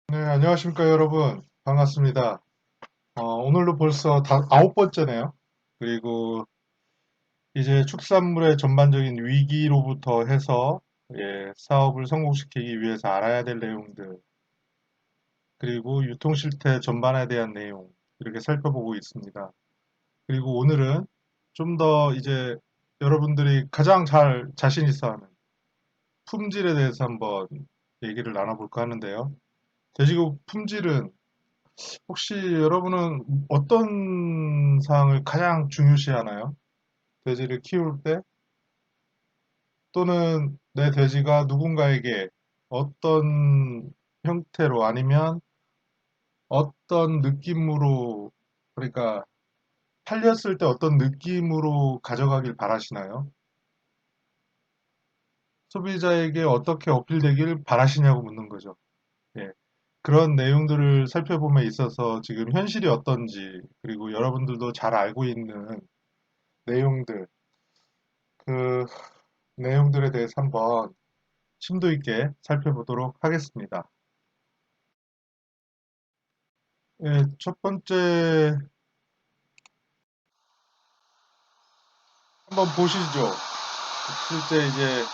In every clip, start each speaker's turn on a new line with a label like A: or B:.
A: 네, 안녕하십니까, 여러분. 반갑습니다. 오늘로 벌써 아홉 번째네요. 그리고 이제 축산물의 전반적인 위기로부터 해서 사업을 성공시키기 위해서 알아야 될 내용들, 그리고 유통 실태 전반에 대한 내용, 이렇게 살펴보고 있습니다. 그리고 오늘은 좀 더 이제 여러분들이 가장 잘 자신 있어 하는 품질에 대해서 한번 얘기를 나눠볼까 하는데요. 돼지고기 품질은 혹시 여러분은 어떤 사항을 가장 중요시하나요? 돼지를 키울 때 또는 내 돼지가 누군가에게 어떤 형태로 아니면 어떤 느낌으로 그러니까 팔렸을 때 어떤 느낌으로 가져가길 바라시나요? 소비자에게 어떻게 어필되길 바라시냐고 묻는 거죠. 예. 그런 내용들을 살펴봄에 있어서 지금 현실이 어떤지 그리고 여러분들도 잘 알고 있는 내용들 그 내용들에 대해서 한번 심도 있게 살펴보도록 하겠습니다. 첫 번째 한번 보시죠. 실제 이제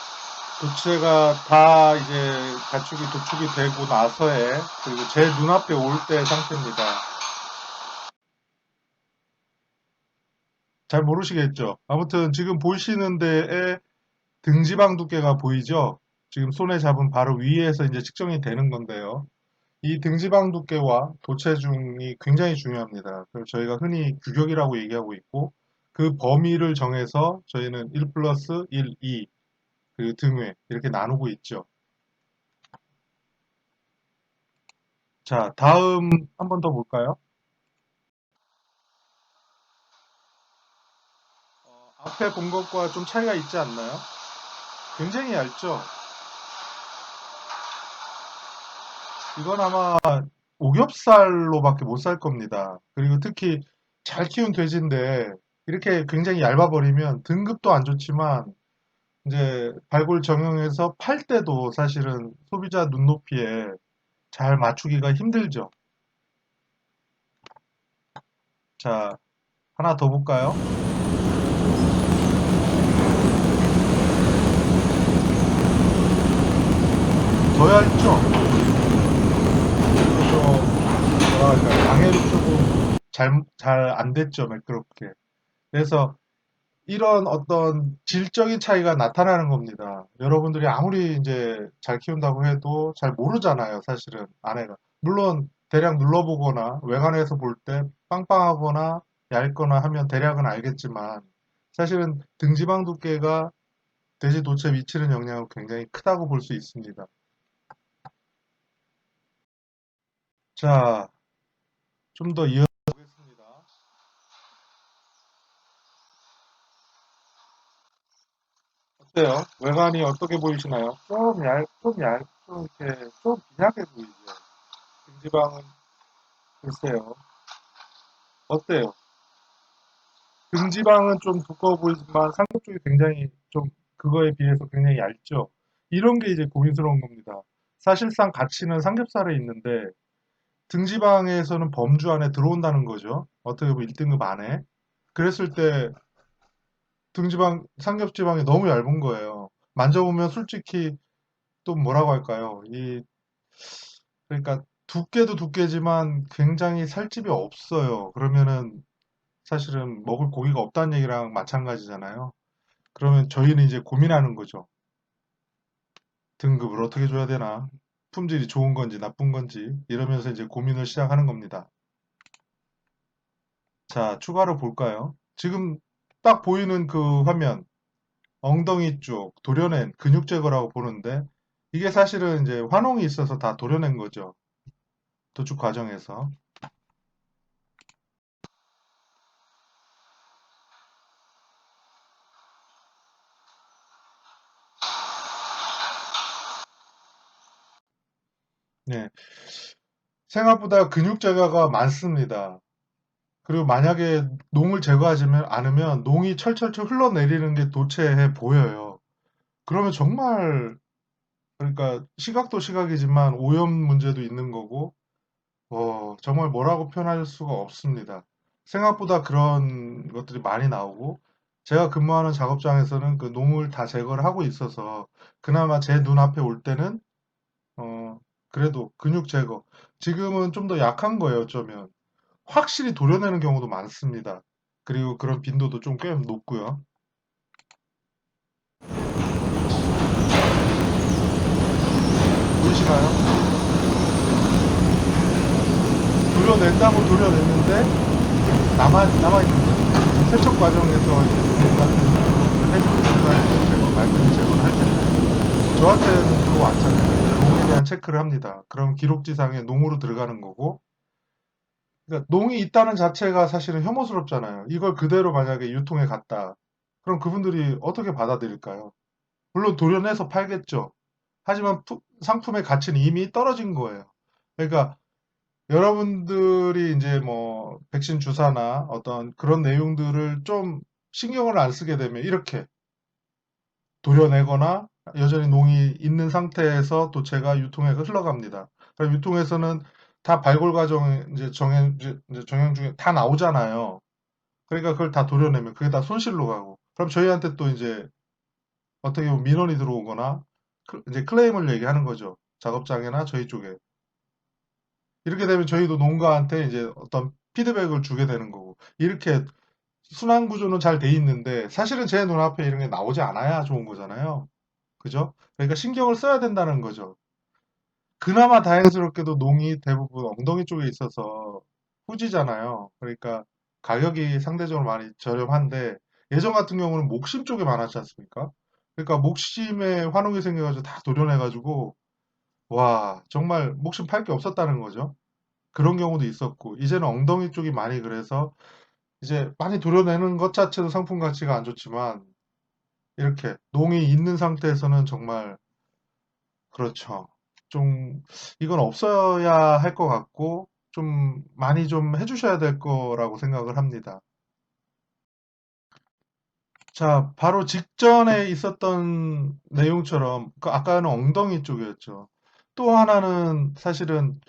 A: 도체가 다 이제 가축이 도축이 되고 나서의 그리고 제 눈앞에 올 때 상태입니다. 잘 모르시겠죠? 아무튼 지금 보시는 데에 등지방 두께가 보이죠? 지금 손에 잡은 바로 위에서 이제 측정이 되는 건데요. 이 등지방 두께와 도체중이 굉장히 중요합니다. 그래서 저희가 흔히 규격이라고 얘기하고 있고 그 범위를 정해서 저희는 1 플러스 1, 2, 그 등회 이렇게 나누고 있죠. 자, 다음 한 번 더 볼까요? 앞에 본 것과 좀 차이가 있지 않나요? 굉장히 얇죠? 이건 아마 오겹살로밖에 못 살 겁니다. 그리고 특히 잘 키운 돼지인데 이렇게 굉장히 얇아버리면 등급도 안 좋지만 이제 발골 정형해서 팔 때도 사실은 소비자 눈높이에 잘 맞추기가 힘들죠. 자, 하나 더 볼까요? 더 얇죠? 그래서 뭐라 할까요? 방해도 조금 잘 안 됐죠, 매끄럽게. 그래서 이런 어떤 질적인 차이가 나타나는 겁니다. 여러분들이 아무리 이제 잘 키운다고 해도 잘 모르잖아요, 사실은 아내가. 물론 대략 눌러보거나 외관에서 볼 때 빵빵하거나 얇거나 하면 대략은 알겠지만 사실은 등지방 두께가 돼지 도체에 미치는 영향은 굉장히 크다고 볼 수 있습니다. 자, 좀 더 이어보겠습니다. 어때요? 외관이 어떻게 보이시나요? 좀 이렇게 좀 빈약해 보이죠? 등지방은 글쎄요. 어때요? 등지방은 좀 두꺼워 보이지만 상급 쪽이 굉장히 좀 그거에 비해서 굉장히 얇죠. 이런 게 이제 고민스러운 겁니다. 사실상 가치는 삼겹살에 있는데 등지방에서는 범주 안에 들어온다는 거죠. 어떻게 보면 1등급 안에. 그랬을 때 등지방, 삼겹지방이 너무 얇은 거예요. 만져보면 솔직히 또 뭐라고 할까요? 그러니까 두께도 두께지만 굉장히 살집이 없어요. 그러면은 사실은 먹을 고기가 없다는 얘기랑 마찬가지잖아요. 그러면 저희는 이제 고민하는 거죠. 등급을 어떻게 줘야 되나? 품질이 좋은 건지 나쁜 건지 이러면서 이제 고민을 시작하는 겁니다. 자, 추가로 볼까요? 지금 딱 보이는 그 화면, 엉덩이 쪽 도려낸 근육 제거라고 보는데 이게 사실은 이제 환원이 있어서 다 도려낸 거죠. 도축 과정에서. 네. 생각보다 근육 제거가 많습니다. 그리고 만약에 농을 제거하지 않으면 농이 철철철 흘러내리는 게 도체해 보여요. 그러면 정말 그러니까 시각도 시각이지만 오염 문제도 있는 거고, 정말 뭐라고 표현할 수가 없습니다. 생각보다 그런 것들이 많이 나오고, 제가 근무하는 작업장에서는 그 농을 다 제거를 하고 있어서, 그나마 제 눈앞에 올 때는, 어, 그래도 근육 제거. 지금은 좀 더 약한 거예요, 어쩌면. 확실히 도려내는 경우도 많습니다. 그리고 그런 빈도도 좀 꽤 높고요. 보이시나요? 도려낸다고 도려냈는데, 남아있는 거죠. 세척 과정에서 이제 농 같은 부분을 해주고 들어가야 제거, 말끔히 제거를 할 텐데, 저한테는 들어왔잖아요. 농에 대한 체크를 합니다. 그럼 기록지상에 농으로 들어가는 거고, 그러니까 농이 있다는 자체가 사실은 혐오스럽잖아요. 이걸 그대로 만약에 유통에 갔다. 그럼 그분들이 어떻게 받아들일까요? 물론 도려내서 팔겠죠. 하지만 상품의 가치는 이미 떨어진 거예요. 그러니까 여러분들이 이제 뭐 백신 주사나 어떤 그런 내용들을 좀 신경을 안 쓰게 되면 이렇게 도려내거나 여전히 농이 있는 상태에서 도체가 유통에 흘러갑니다. 그럼 유통에서는 다 발골 과정 이제 정형 중에 다 나오잖아요. 그러니까 그걸 다 도려내면 그게 다 손실로 가고 그럼 저희한테 또 이제 어떻게 보면 민원이 들어오거나 이제 클레임을 얘기하는 거죠. 작업장이나 저희 쪽에. 이렇게 되면 저희도 농가한테 이제 어떤 피드백을 주게 되는 거고 이렇게 순환 구조는 잘 돼 있는데 사실은 제 눈앞에 이런 게 나오지 않아야 좋은 거잖아요. 그죠? 그러니까 신경을 써야 된다는 거죠. 그나마 다행스럽게도 농이 대부분 엉덩이 쪽에 있어서 후지잖아요. 그러니까 가격이 상대적으로 많이 저렴한데 예전 같은 경우는 목심 쪽에 많았지 않습니까? 그러니까 목심에 환웅이 생겨가지고 다 도려내가지고 와 정말 목심 팔 게 없었다는 거죠. 그런 경우도 있었고 이제는 엉덩이 쪽이 많이 그래서 이제 많이 도려내는 것 자체도 상품 가치가 안 좋지만 이렇게 농이 있는 상태에서는 정말 그렇죠. 좀 이건 없어야 할 것 같고 좀 많이 좀 해주셔야 될 거라고 생각을 합니다. 자, 바로 직전에 있었던 내용처럼 그 아까는 엉덩이 쪽이었죠. 또 하나는 사실은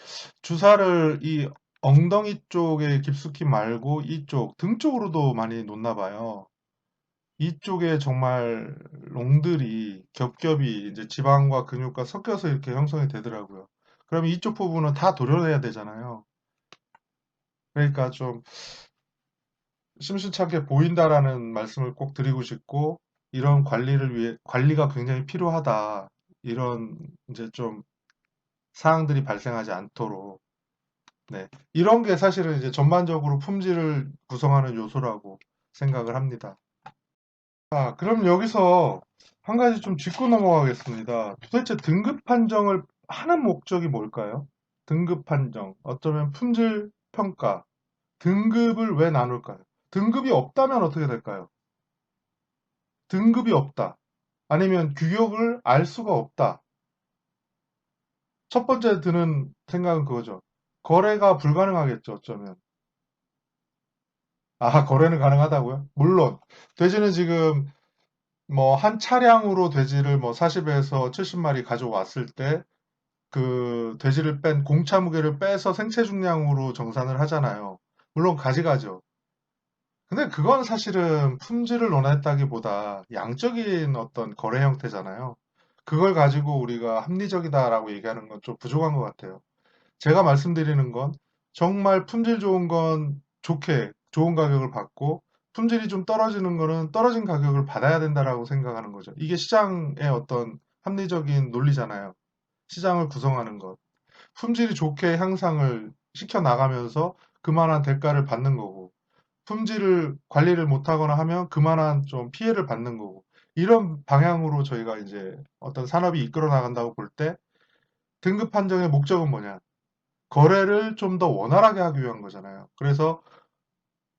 A: 주사를 이 엉덩이 쪽에 깊숙이 말고 이쪽 등 쪽으로도 많이 놓나 봐요. 이쪽에 정말 롱들이 겹겹이 이제 지방과 근육과 섞여서 이렇게 형성이 되더라고요. 그럼 이쪽 부분은 다 도려내야 되잖아요. 그러니까 좀 심심찮게 보인다라는 말씀을 꼭 드리고 싶고, 이런 관리를 위해, 관리가 굉장히 필요하다. 이런 이제 좀 사항들이 발생하지 않도록. 네. 이런 게 사실은 이제 전반적으로 품질을 구성하는 요소라고 생각을 합니다. 자, 그럼 여기서 한 가지 좀 짚고 넘어가겠습니다. 도대체 등급 판정을 하는 목적이 뭘까요? 등급 판정, 어쩌면 품질 평가, 등급을 왜 나눌까요? 등급이 없다면 어떻게 될까요? 등급이 없다. 아니면 규격을 알 수가 없다. 첫 번째 드는 생각은 그거죠. 거래가 불가능하겠죠, 어쩌면. 아, 거래는 가능하다고요? 물론, 돼지는 지금 뭐 한 차량으로 돼지를 뭐 40에서 70마리 가져왔을 때 그 돼지를 뺀 공차 무게를 빼서 생체 중량으로 정산을 하잖아요. 물론 가져가죠. 근데 그건 사실은 품질을 논했다기보다 양적인 어떤 거래 형태잖아요. 그걸 가지고 우리가 합리적이다라고 얘기하는 건 좀 부족한 것 같아요. 제가 말씀드리는 건 정말 품질 좋은 건 좋게 좋은 가격을 받고 품질이 좀 떨어지는 거는 떨어진 가격을 받아야 된다라고 생각하는 거죠. 이게 시장의 어떤 합리적인 논리잖아요. 시장을 구성하는 것. 품질이 좋게 향상을 시켜 나가면서 그만한 대가를 받는 거고 품질을 관리를 못하거나 하면 그만한 좀 피해를 받는 거고 이런 방향으로 저희가 이제 어떤 산업이 이끌어 나간다고 볼 때 등급 판정의 목적은 뭐냐? 거래를 좀 더 원활하게 하기 위한 거잖아요. 그래서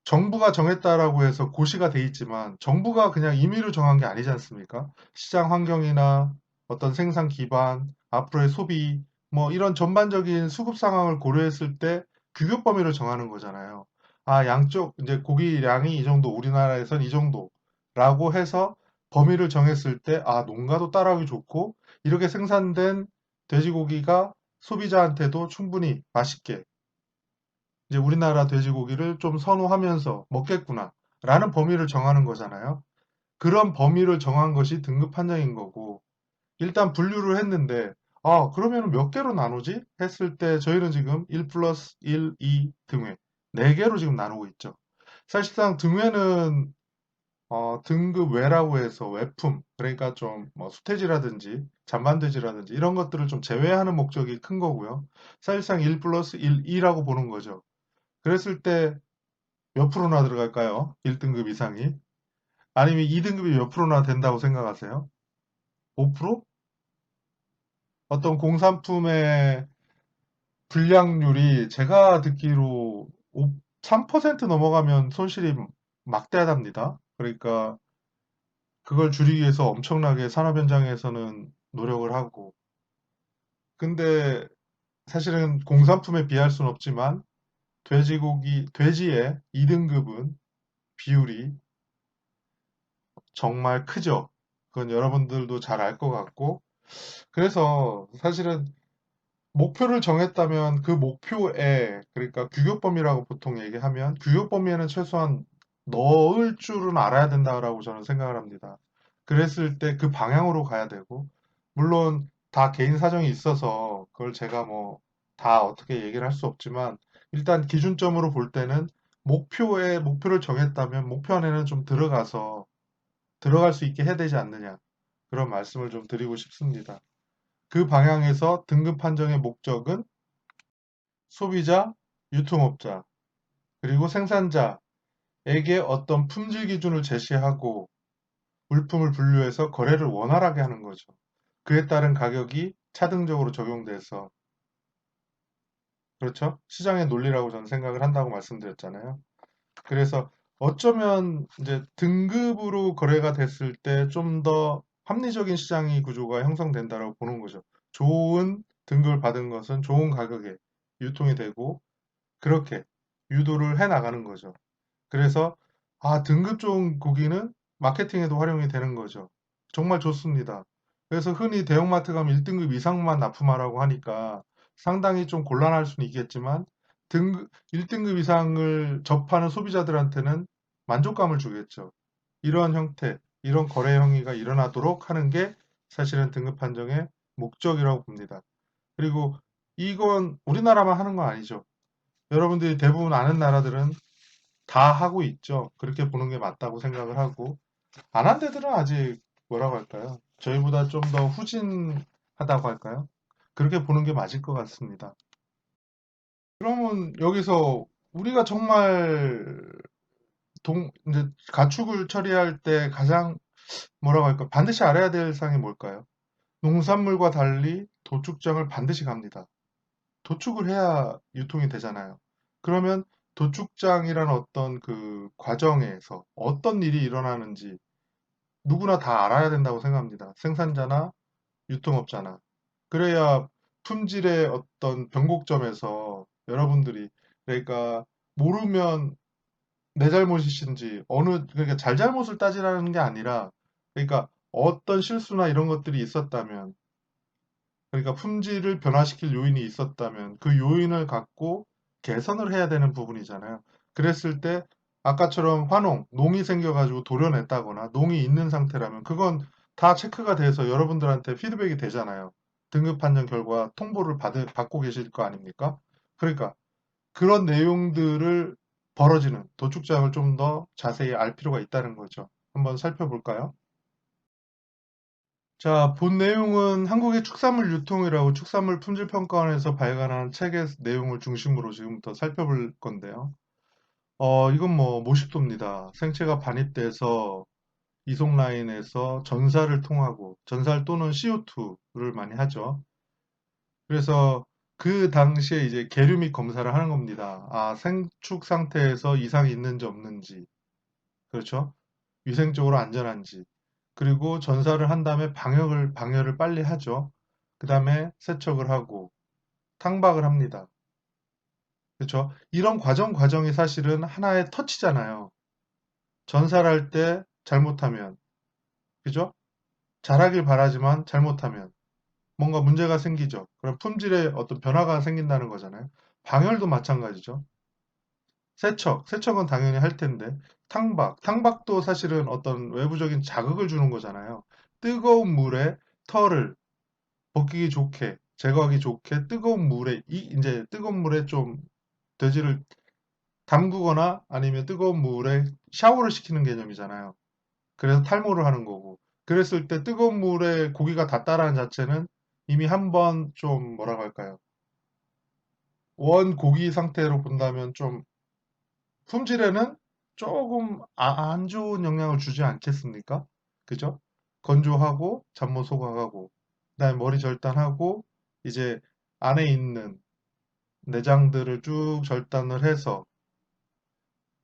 A: 정부가 정했다라고 해서 고시가 돼 있지만 정부가 그냥 임의로 정한 게 아니지 않습니까? 시장 환경이나 어떤 생산 기반, 앞으로의 소비, 뭐 이런 전반적인 수급 상황을 고려했을 때 규격 범위를 정하는 거잖아요. 아, 양쪽 이제 고기량이 이 정도, 우리나라에선 이 정도라고 해서 범위를 정했을 때, 아, 농가도 따라하기 좋고 이렇게 생산된 돼지고기가 소비자한테도 충분히 맛있게 이제 우리나라 돼지고기를 좀 선호하면서 먹겠구나 라는 범위를 정하는 거잖아요. 그런 범위를 정한 것이 등급 판정인 거고 일단 분류를 했는데 그러면 몇 개로 나누지? 했을 때 저희는 지금 1 플러스 1, 2 등회 4개로 지금 나누고 있죠. 사실상 등회는 등급 외라고 해서 외품 그러니까 좀 뭐 수태지라든지 잔반돼지라든지 이런 것들을 좀 제외하는 목적이 큰 거고요. 사실상 1 플러스 1, 2라고 보는 거죠. 그랬을 때 몇 프로나 들어갈까요? 1등급 이상이. 아니면 2등급이 몇 프로나 된다고 생각하세요? 5%? 어떤 공산품의 불량률이 제가 듣기로 3% 넘어가면 손실이 막대하답니다. 그러니까 그걸 줄이기 위해서 엄청나게 산업 현장에서는 노력을 하고. 근데 사실은 공산품에 비할 수는 없지만 돼지의 2등급은 비율이 정말 크죠. 그건 여러분들도 잘 알 것 같고. 그래서 사실은 목표를 정했다면 그 목표에 그러니까 규격범위라고 보통 얘기하면 규격범위에는 최소한 넣을 줄은 알아야 된다라고 저는 생각을 합니다. 그랬을 때 그 방향으로 가야 되고 물론 다 개인 사정이 있어서 그걸 제가 뭐 다 어떻게 얘기를 할 수 없지만 일단 기준점으로 볼 때는 목표를 정했다면 목표 안에는 좀 들어갈 수 있게 해야 되지 않느냐 그런 말씀을 좀 드리고 싶습니다. 그 방향에서 등급 판정의 목적은 소비자, 유통업자, 그리고 생산자에게 어떤 품질 기준을 제시하고 물품을 분류해서 거래를 원활하게 하는 거죠. 그에 따른 가격이 차등적으로 적용돼서 그렇죠? 시장의 논리라고 저는 생각을 한다고 말씀드렸잖아요. 그래서 어쩌면 이제 등급으로 거래가 됐을 때 좀 더 합리적인 시장이 구조가 형성된다라고 보는 거죠. 좋은 등급을 받은 것은 좋은 가격에 유통이 되고 그렇게 유도를 해 나가는 거죠. 그래서 등급 좋은 고기는 마케팅에도 활용이 되는 거죠. 정말 좋습니다. 그래서 흔히 대형마트 가면 1등급 이상만 납품하라고 하니까 상당히 좀 곤란할 수는 있겠지만 1등급 이상을 접하는 소비자들한테는 만족감을 주겠죠. 이런 형태, 이런 거래 행위가 일어나도록 하는 게 사실은 등급 판정의 목적이라고 봅니다. 그리고 이건 우리나라만 하는 건 아니죠. 여러분들이 대부분 아는 나라들은 다 하고 있죠. 그렇게 보는 게 맞다고 생각을 하고 안 한 데들은 아직 뭐라고 할까요? 저희보다 좀 더 후진하다고 할까요? 그렇게 보는 게 맞을 것 같습니다. 그러면 여기서 우리가 정말 이제 가축을 처리할 때 가장 뭐라고 할까? 반드시 알아야 될 사항이 뭘까요? 농산물과 달리 도축장을 반드시 갑니다. 도축을 해야 유통이 되잖아요. 그러면 도축장이라는 어떤 그 과정에서 어떤 일이 일어나는지 누구나 다 알아야 된다고 생각합니다. 생산자나 유통업자나. 그래야 품질의 어떤 변곡점에서 여러분들이 그러니까 모르면 내 잘못이신지 그러니까 잘잘못을 따지라는 게 아니라 그러니까 어떤 실수나 이런 것들이 있었다면 그러니까 품질을 변화시킬 요인이 있었다면 그 요인을 갖고 개선을 해야 되는 부분이잖아요. 그랬을 때 아까처럼 농이 생겨가지고 도려냈다거나 농이 있는 상태라면 그건 다 체크가 돼서 여러분들한테 피드백이 되잖아요. 등급 판정 결과 통보를 받고 계실 거 아닙니까? 그러니까 그런 내용들을 벌어지는 도축장을 좀 더 자세히 알 필요가 있다는 거죠. 한번 살펴볼까요? 자, 본 내용은 한국의 축산물 유통이라고 축산물 품질평가원에서 발간한 책의 내용을 중심으로 지금부터 살펴볼 건데요. 이건 뭐 모식도입니다. 생체가 반입돼서 이송 라인에서 전사를 통하고 전살 또는 CO2를 많이 하죠. 그래서 그 당시에 이제 계류 및 검사를 하는 겁니다. 생축 상태에서 이상이 있는지 없는지, 그렇죠? 위생적으로 안전한지. 그리고 전사를 한 다음에 방열을 빨리 하죠. 그 다음에 세척을 하고 탕박을 합니다. 그렇죠? 이런 과정이 사실은 하나의 터치잖아요. 전사를 할 때 잘못하면, 그죠? 잘하길 바라지만 잘못하면. 뭔가 문제가 생기죠. 그럼 품질에 어떤 변화가 생긴다는 거잖아요. 방열도 마찬가지죠. 세척은 당연히 할 텐데, 탕박도 사실은 어떤 외부적인 자극을 주는 거잖아요. 뜨거운 물에 털을 벗기기 좋게, 제거하기 좋게 이제 뜨거운 물에 좀 돼지를 담그거나 아니면 뜨거운 물에 샤워를 시키는 개념이잖아요. 그래서 탈모를 하는 거고. 그랬을 때 뜨거운 물에 고기가 닿다라는 자체는 이미 한번 좀 뭐라고 할까요? 원 고기 상태로 본다면 좀 품질에는 조금 안 좋은 영향을 주지 않겠습니까? 그죠? 건조하고 잡모 소각하고 그다음에 머리 절단하고 이제 안에 있는 내장들을 쭉 절단을 해서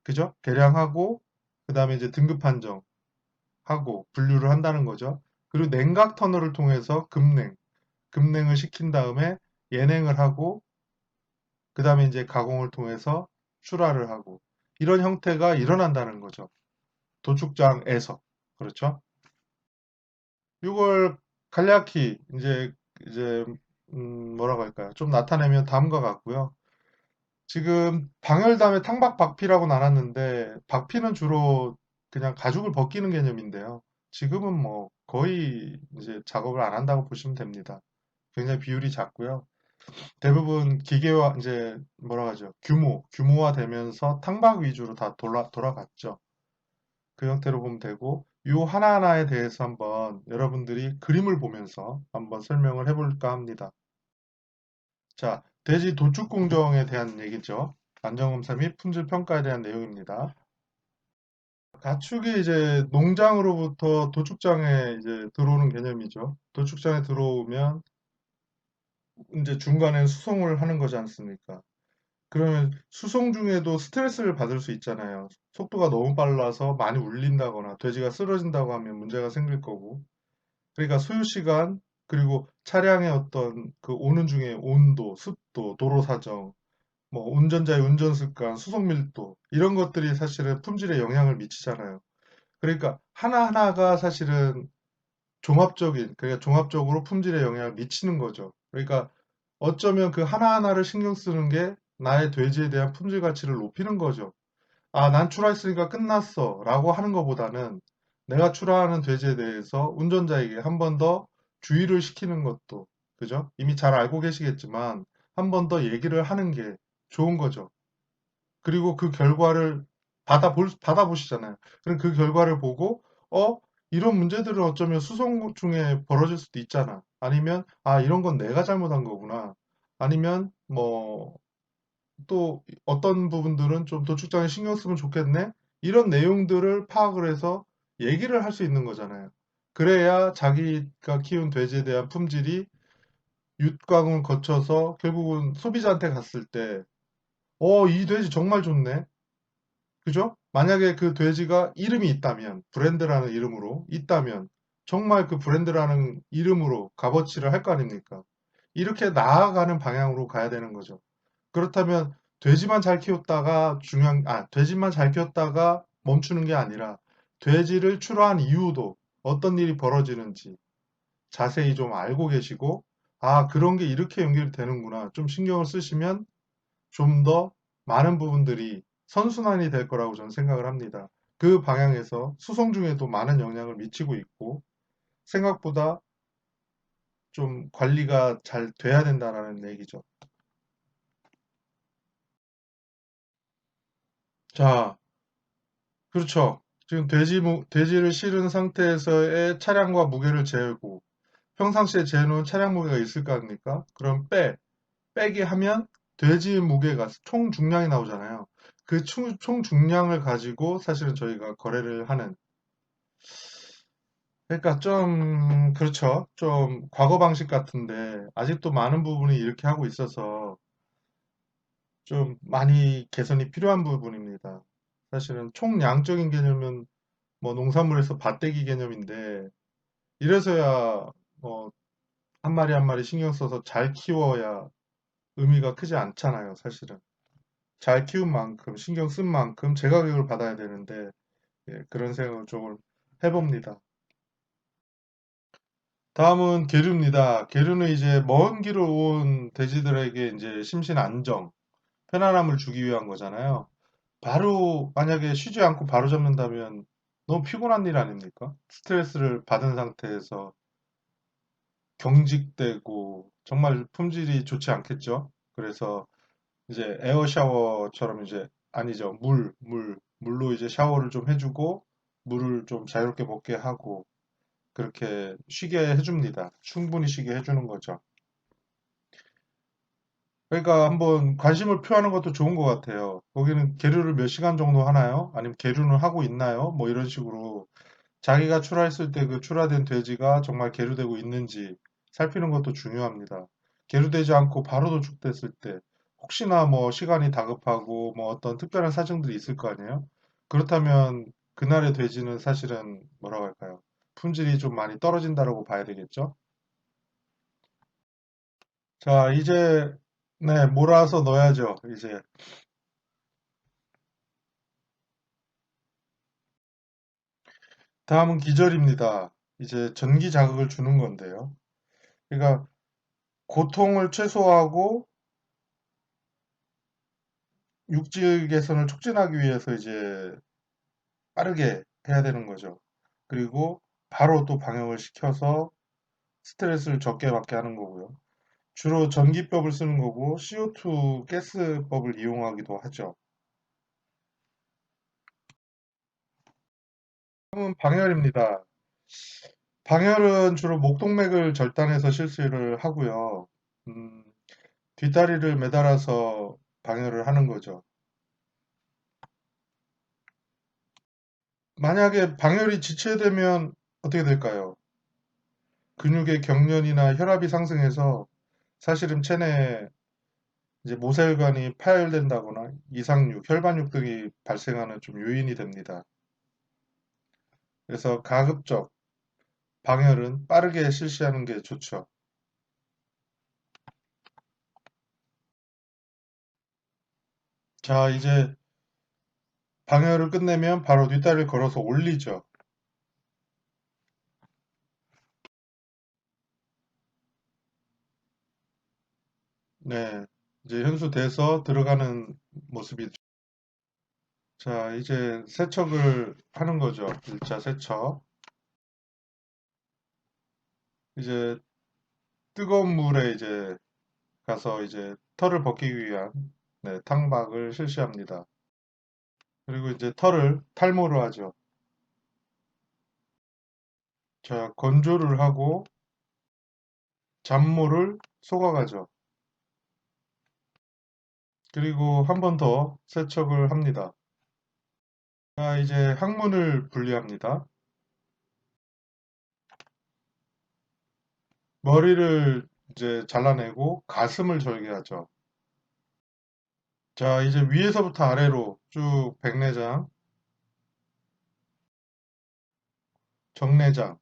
A: 그죠? 계량하고 그다음에 이제 등급 판정하고 분류를 한다는 거죠. 그리고 냉각 터널을 통해서 급냉을 시킨 다음에 예냉을 하고 그다음에 이제 가공을 통해서 출하를 하고 이런 형태가 일어난다는 거죠. 도축장에서. 그렇죠? 이걸 간략히 이제 뭐라고 할까요? 좀 나타내면 다음과 같고요. 지금 방열담에 탕박 박피라고 나눴는데 박피는 주로 그냥 가죽을 벗기는 개념인데요. 지금은 뭐 거의 이제 작업을 안 한다고 보시면 됩니다. 굉장히 비율이 작고요. 대부분 기계화 이제 뭐라 하죠? 규모화되면서 탕박 위주로 다 돌아갔죠. 그 형태로 보면 되고 요 하나하나에 대해서 한번 여러분들이 그림을 보면서 한번 설명을 해볼까 합니다. 자, 돼지 도축 공정에 대한 얘기죠. 안전검사 및 품질 평가에 대한 내용입니다. 가축이 이제 농장으로부터 도축장에 이제 들어오는 개념이죠. 도축장에 들어오면 이제 중간에 수송을 하는 거지 않습니까? 그러면 수송 중에도 스트레스를 받을 수 있잖아요. 속도가 너무 빨라서 많이 울린다거나 돼지가 쓰러진다고 하면 문제가 생길 거고. 그러니까 소요 시간, 그리고 차량의 어떤 그 오는 중에 온도, 습도, 도로 사정, 뭐 운전자의 운전 습관, 수속 밀도 이런 것들이 사실은 품질에 영향을 미치잖아요. 그러니까 하나하나가 사실은 그러니까 종합적으로 품질에 영향을 미치는 거죠. 그러니까 어쩌면 그 하나하나를 신경 쓰는 게 나의 돼지에 대한 품질 가치를 높이는 거죠. 아, 난 출하했으니까 끝났어. 라고 하는 것보다는 내가 출하하는 돼지에 대해서 운전자에게 한 번 더 주의를 시키는 것도, 그죠? 이미 잘 알고 계시겠지만, 한 번 더 얘기를 하는 게 좋은 거죠. 그리고 그 결과를 받아보시잖아요. 그럼 그 결과를 보고, 이런 문제들은 어쩌면 수송 중에 벌어질 수도 있잖아. 아니면, 아, 이런 건 내가 잘못한 거구나. 아니면, 뭐, 또 어떤 부분들은 좀 도축장에 신경 쓰면 좋겠네? 이런 내용들을 파악을 해서 얘기를 할 수 있는 거잖아요. 그래야 자기가 키운 돼지에 대한 품질이 육광을 거쳐서 결국은 소비자한테 갔을 때, 이 돼지 정말 좋네. 그죠? 만약에 그 돼지가 이름이 있다면, 브랜드라는 이름으로 있다면, 정말 그 브랜드라는 이름으로 값어치를 할 거 아닙니까? 이렇게 나아가는 방향으로 가야 되는 거죠. 그렇다면 돼지만 잘 키웠다가 멈추는 게 아니라 돼지를 출하한 이유도 어떤 일이 벌어지는지 자세히 좀 알고 계시고, 아, 그런 게 이렇게 연결이 되는구나. 좀 신경을 쓰시면 좀 더 많은 부분들이 선순환이 될 거라고 저는 생각을 합니다. 그 방향에서 수송 중에도 많은 영향을 미치고 있고, 생각보다 좀 관리가 잘 돼야 된다라는 얘기죠. 자, 그렇죠. 지금 돼지를 실은 상태에서의 차량과 무게를 재고, 평상시에 재놓은 차량 무게가 있을 거 아닙니까? 그럼 빼기 하면 돼지 무게가 총 중량이 나오잖아요. 그 총 중량을 가지고 사실은 저희가 거래를 하는. 그러니까 좀, 그렇죠. 좀 과거 방식 같은데, 아직도 많은 부분이 이렇게 하고 있어서 좀 많이 개선이 필요한 부분입니다. 사실은 총량적인 개념은 뭐 농산물에서 밭대기 개념인데, 이래서야 뭐 한 마리 한 마리 신경 써서 잘 키워야 의미가 크지 않잖아요, 사실은. 잘 키운 만큼, 신경 쓴 만큼 제 가격을 받아야 되는데, 예, 그런 생각을 조금 해봅니다. 다음은 계류입니다. 계류는 이제 먼 길을 온 돼지들에게 이제 심신 안정, 편안함을 주기 위한 거잖아요. 바로 만약에 쉬지 않고 바로 잡는다면 너무 피곤한 일 아닙니까? 스트레스를 받은 상태에서 경직되고 정말 품질이 좋지 않겠죠? 그래서 이제 에어 샤워처럼 이제 아니죠. 물로 이제 샤워를 좀 해주고 물을 좀 자유롭게 먹게 하고 그렇게 쉬게 해줍니다. 충분히 쉬게 해주는 거죠. 그러니까 한번 관심을 표하는 것도 좋은 것 같아요. 거기는 계류를 몇 시간 정도 하나요? 아니면 계류는 하고 있나요? 뭐 이런 식으로 자기가 출하했을 때 그 출하된 돼지가 정말 계류되고 있는지 살피는 것도 중요합니다. 계류되지 않고 바로 도축됐을 때 혹시나 뭐 시간이 다급하고 뭐 어떤 특별한 사정들이 있을 거 아니에요? 그렇다면 그날의 돼지는 사실은 뭐라고 할까요? 품질이 좀 많이 떨어진다라고 봐야 되겠죠? 자, 이제 네, 몰아서 넣어야죠. 이제 다음은 기절입니다. 이제 전기 자극을 주는 건데요. 그러니까 고통을 최소화하고 육지 개선을 촉진하기 위해서 이제 빠르게 해야 되는 거죠. 그리고 바로 또 방역을 시켜서 스트레스를 적게 받게 하는 거고요. 주로 전기법을 쓰는 거고 CO2 가스법을 이용하기도 하죠. 다음은 방열입니다. 방열은 주로 목동맥을 절단해서 실시를 하고요. 음, 뒷다리를 매달아서 방열을 하는 거죠. 만약에 방열이 지체되면 어떻게 될까요? 근육의 경련이나 혈압이 상승해서 사실은 체내에 이제 모세혈관이 파열된다거나 이상육, 혈반육 등이 발생하는 좀 요인이 됩니다. 그래서 가급적 방열은 빠르게 실시하는 게 좋죠. 자, 이제 방열을 끝내면 바로 뒷다리를 걸어서 올리죠. 네, 이제 현수돼서 들어가는 모습이죠. 자, 이제 세척을 하는 거죠. 1차 세척. 이제 뜨거운 물에 이제 가서 이제 털을 벗기기 위한 네, 탕박을 실시합니다. 그리고 이제 털을 탈모를 하죠. 자, 건조를 하고 잡모를 쏘아가죠. 그리고 한 번 더 세척을 합니다. 자, 이제 항문을 분리합니다. 머리를 이제 잘라내고 가슴을 절개하죠. 자, 이제 위에서부터 아래로 쭉 백내장, 정내장,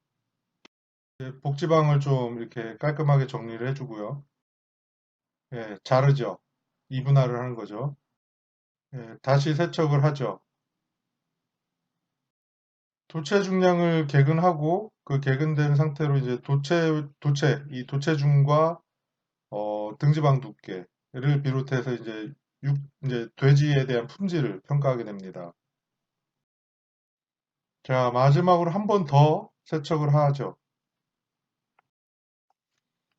A: 이제 복지방을 좀 이렇게 깔끔하게 정리를 해주고요. 예, 자르죠. 이분할을 하는 거죠. 예, 다시 세척을 하죠. 도체 중량을 개근하고 그 개근된 상태로 이제 이 도체중과 등지방 두께를 비롯해서 이제 돼지에 대한 품질을 평가하게 됩니다. 자, 마지막으로 한 번 더 세척을 하죠.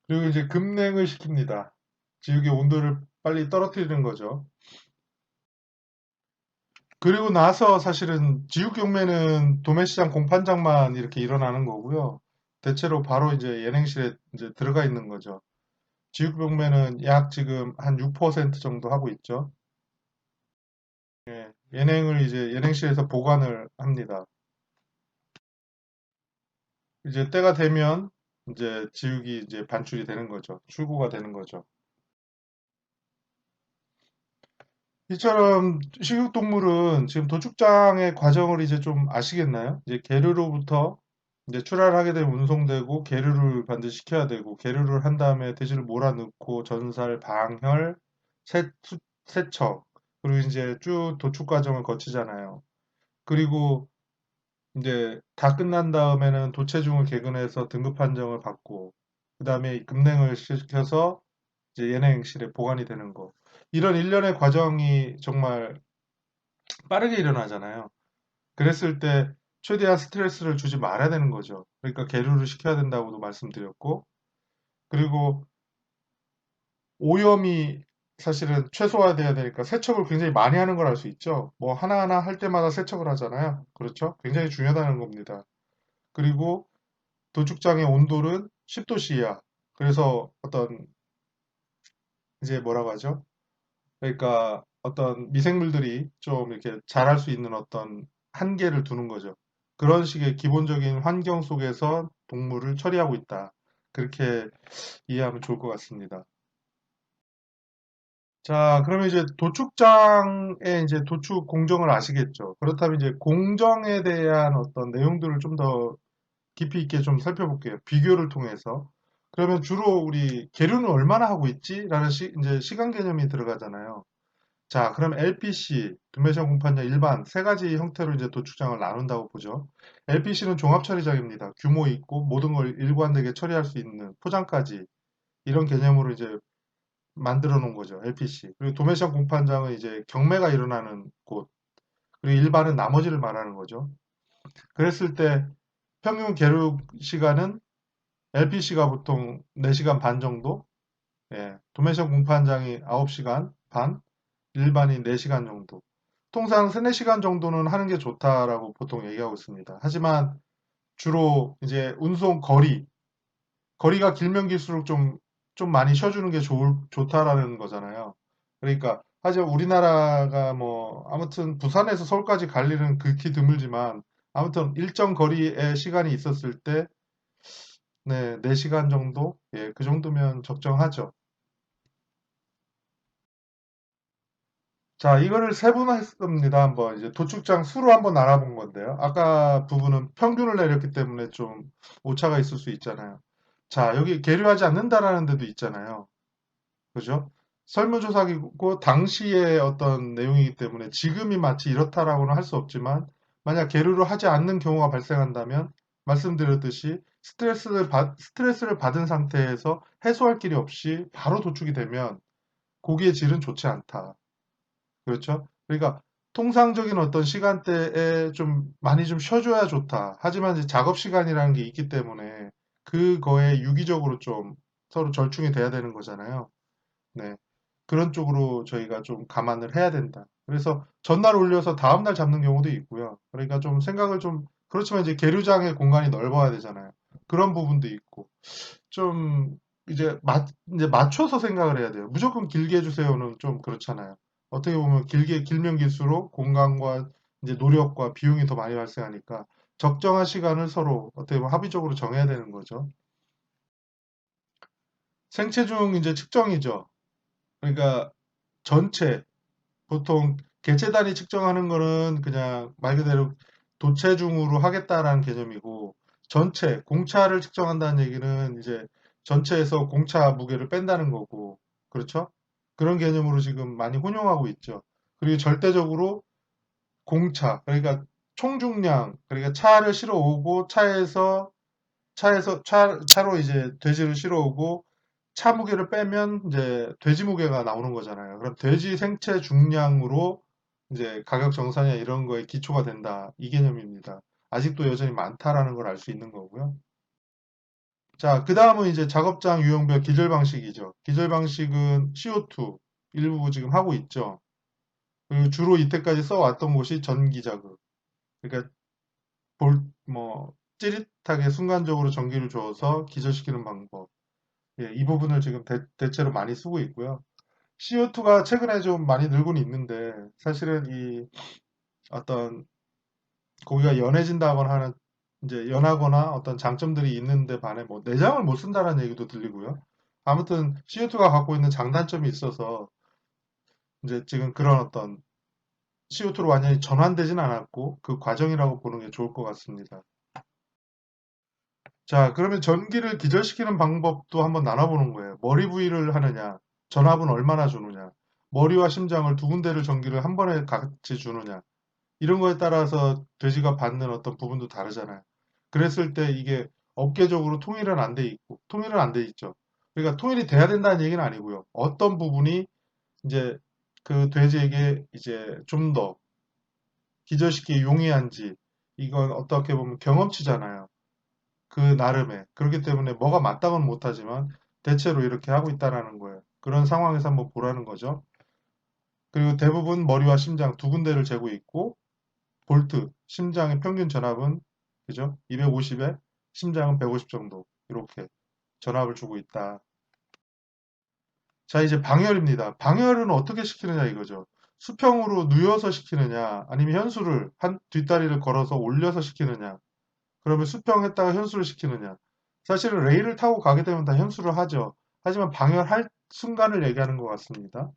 A: 그리고 이제 급냉을 시킵니다. 지육의 온도를 빨리 떨어뜨리는 거죠. 그리고 나서 사실은 지육경매는 도매시장 공판장만 이렇게 일어나는 거고요. 대체로 바로 이제 예냉실에 이제 들어가 있는 거죠. 지육경매는 약 지금 한 6% 정도 하고 있죠. 예, 예냉을 이제 예냉실에서 보관을 합니다. 이제 때가 되면 이제 지육이 이제 반출이 되는 거죠. 출고가 되는 거죠. 이처럼 식육동물은 지금 도축장의 과정을 이제 좀 아시겠나요? 이제 계류로부터 이제 출하를 하게 되면 운송되고 계류를 반드시 시켜야 되고 계류를 한 다음에 돼지를 몰아넣고 전살, 방혈, 세, 세척 그리고 이제 쭉 도축 과정을 거치잖아요. 그리고 이제 다 끝난 다음에는 도체중을 개근해서 등급 판정을 받고 그다음에 급냉을 시켜서 이제 예냉실에 보관이 되는 거. 이런 일련의 과정이 정말 빠르게 일어나잖아요. 그랬을 때 최대한 스트레스를 주지 말아야 되는 거죠. 그러니까 계류를 시켜야 된다고도 말씀드렸고, 그리고 오염이 사실은 최소화돼야 되니까 세척을 굉장히 많이 하는 걸 알 수 있죠. 뭐 하나하나 할 때마다 세척을 하잖아요. 그렇죠? 굉장히 중요하다는 겁니다. 그리고 도축장의 온도는 10도 이하. 그래서 어떤 이제 뭐라고 하죠? 그러니까 어떤 미생물들이 좀 이렇게 자랄 수 있는 어떤 한계를 두는 거죠. 그런 식의 기본적인 환경 속에서 동물을 처리하고 있다. 그렇게 이해하면 좋을 것 같습니다. 자, 그러면 이제 도축장의 이제 도축 공정을 아시겠죠? 그렇다면 이제 공정에 대한 어떤 내용들을 좀 더 깊이 있게 좀 살펴볼게요. 비교를 통해서. 그러면 주로 우리 계류는 얼마나 하고 있지? 라는 이제 시간 개념이 들어가잖아요. 자, 그럼 LPC, 금매시장 공판장 일반 세 가지 형태로 이제 도축장을 나눈다고 보죠. LPC는 종합 처리장입니다. 규모 있고 모든 걸 일관되게 처리할 수 있는 포장까지 이런 개념으로 이제 만들어 놓은 거죠. LPC. 그리고 도매시장 공판장은 이제 경매가 일어나는 곳. 그리고 일반은 나머지를 말하는 거죠. 그랬을 때 평균 계류 시간은 LPC가 보통 4시간 반 정도, 예, 도매시장 공판장이 9시간 반, 일반인 4시간 정도. 통상 3, 4시간 정도는 하는 게 좋다라고 보통 얘기하고 있습니다. 하지만 주로 이제 운송 거리가 길면 길수록 좀 많이 쉬어주는 게 좋다라는 거잖아요. 그러니까, 하지만 우리나라가 뭐, 아무튼 부산에서 서울까지 갈 일은 극히 드물지만, 아무튼 일정 거리의 시간이 있었을 때, 네, 4시간 정도? 예, 그 정도면 적정하죠. 자, 이거를 세분화했습니다. 한번 이제 도축장 수로 한번 알아본 건데요. 아까 부분은 평균을 내렸기 때문에 좀 오차가 있을 수 있잖아요. 자, 여기 계류하지 않는다라는 데도 있잖아요. 그죠? 설문조사기고 당시의 어떤 내용이기 때문에 지금이 마치 이렇다라고는 할 수 없지만 만약 계류를 하지 않는 경우가 발생한다면 말씀드렸듯이 스트레스를 받은 상태에서 해소할 길이 없이 바로 도축이 되면 고기의 질은 좋지 않다. 그렇죠? 그러니까 통상적인 어떤 시간대에 좀 많이 좀 쉬어줘야 좋다. 하지만 이제 작업 시간이라는 게 있기 때문에 그거에 유기적으로 좀 서로 절충이 돼야 되는 거잖아요. 네. 그런 쪽으로 저희가 좀 감안을 해야 된다. 그래서 전날 올려서 다음날 잡는 경우도 있고요. 그러니까 좀 생각을 좀, 그렇지만 이제 계류장의 공간이 넓어야 되잖아요. 그런 부분도 있고. 좀 이제 맞춰서 생각을 해야 돼요. 무조건 길게 해주세요는 좀 그렇잖아요. 어떻게 보면 길면 길수록 공간과 이제 노력과 비용이 더 많이 발생하니까 적정한 시간을 서로 어떻게 보면 합의적으로 정해야 되는 거죠. 생체중 이제 측정이죠. 그러니까 전체 보통 개체 단위 측정하는 거는 그냥 말 그대로 도체중으로 하겠다라는 개념이고 전체 공차를 측정한다는 얘기는 이제 전체에서 공차 무게를 뺀다는 거고 그렇죠? 그런 개념으로 지금 많이 혼용하고 있죠. 그리고 절대적으로 공차 그러니까 총중량 그러니까 차를 실어 오고 차로 이제 돼지를 실어 오고 차 무게를 빼면 이제 돼지 무게가 나오는 거잖아요. 그럼 돼지 생체 중량으로 이제 가격 정산이나 이런 거에 기초가 된다. 이 개념입니다. 아직도 여전히 많다라는 걸 알 수 있는 거고요. 자, 그 다음은 이제 작업장 유형별 기절 방식이죠. 기절 방식은 CO2 일부 지금 하고 있죠. 그리고 주로 이때까지 써왔던 곳이 전기 자극. 그러니까 뭐 찌릿하게 순간적으로 전기를 줘서 기절시키는 방법. 예, 이 부분을 지금 대체로 많이 쓰고 있고요. CO2가 최근에 좀 많이 늘고는 있는데 사실은 이 어떤 고기가 연해진다거나 하는 이제 연하거나 어떤 장점들이 있는데 반해 뭐 내장을 못 쓴다는 얘기도 들리고요. 아무튼 CO2가 갖고 있는 장단점이 있어서 이제 지금 그런 어떤 CO2로 완전히 전환되진 않았고 그 과정이라고 보는 게 좋을 것 같습니다. 자, 그러면 전기를 기절시키는 방법도 한번 나눠보는 거예요. 머리 부위를 하느냐, 전압은 얼마나 주느냐, 머리와 심장을 두 군데를 전기를 한 번에 같이 주느냐, 이런 거에 따라서 돼지가 받는 어떤 부분도 다르잖아요. 그랬을 때 이게 업계적으로 통일은 안 돼 있고, 통일은 안 돼 있죠. 그러니까 통일이 돼야 된다는 얘기는 아니고요. 어떤 부분이 이제 그 돼지에게 이제 좀 더 기저시키기 용이한지, 이건 어떻게 보면 경험치잖아요. 그 나름의. 그렇기 때문에 뭐가 맞다고는 못하지만 대체로 이렇게 하고 있다라는 거예요. 그런 상황에서 한번 보라는 거죠. 그리고 대부분 머리와 심장 두 군데를 재고 있고, 볼트, 심장의 평균 전압은 그죠? 250에 심장은 150 정도 이렇게 전압을 주고 있다. 자, 이제 방열입니다. 방열은 어떻게 시키느냐 이거죠. 수평으로 누워서 시키느냐, 아니면 현수를 한 뒷다리를 걸어서 올려서 시키느냐. 그러면 수평했다가 현수를 시키느냐. 사실은 레일을 타고 가게 되면 다 현수를 하죠. 하지만 방열할 순간을 얘기하는 것 같습니다.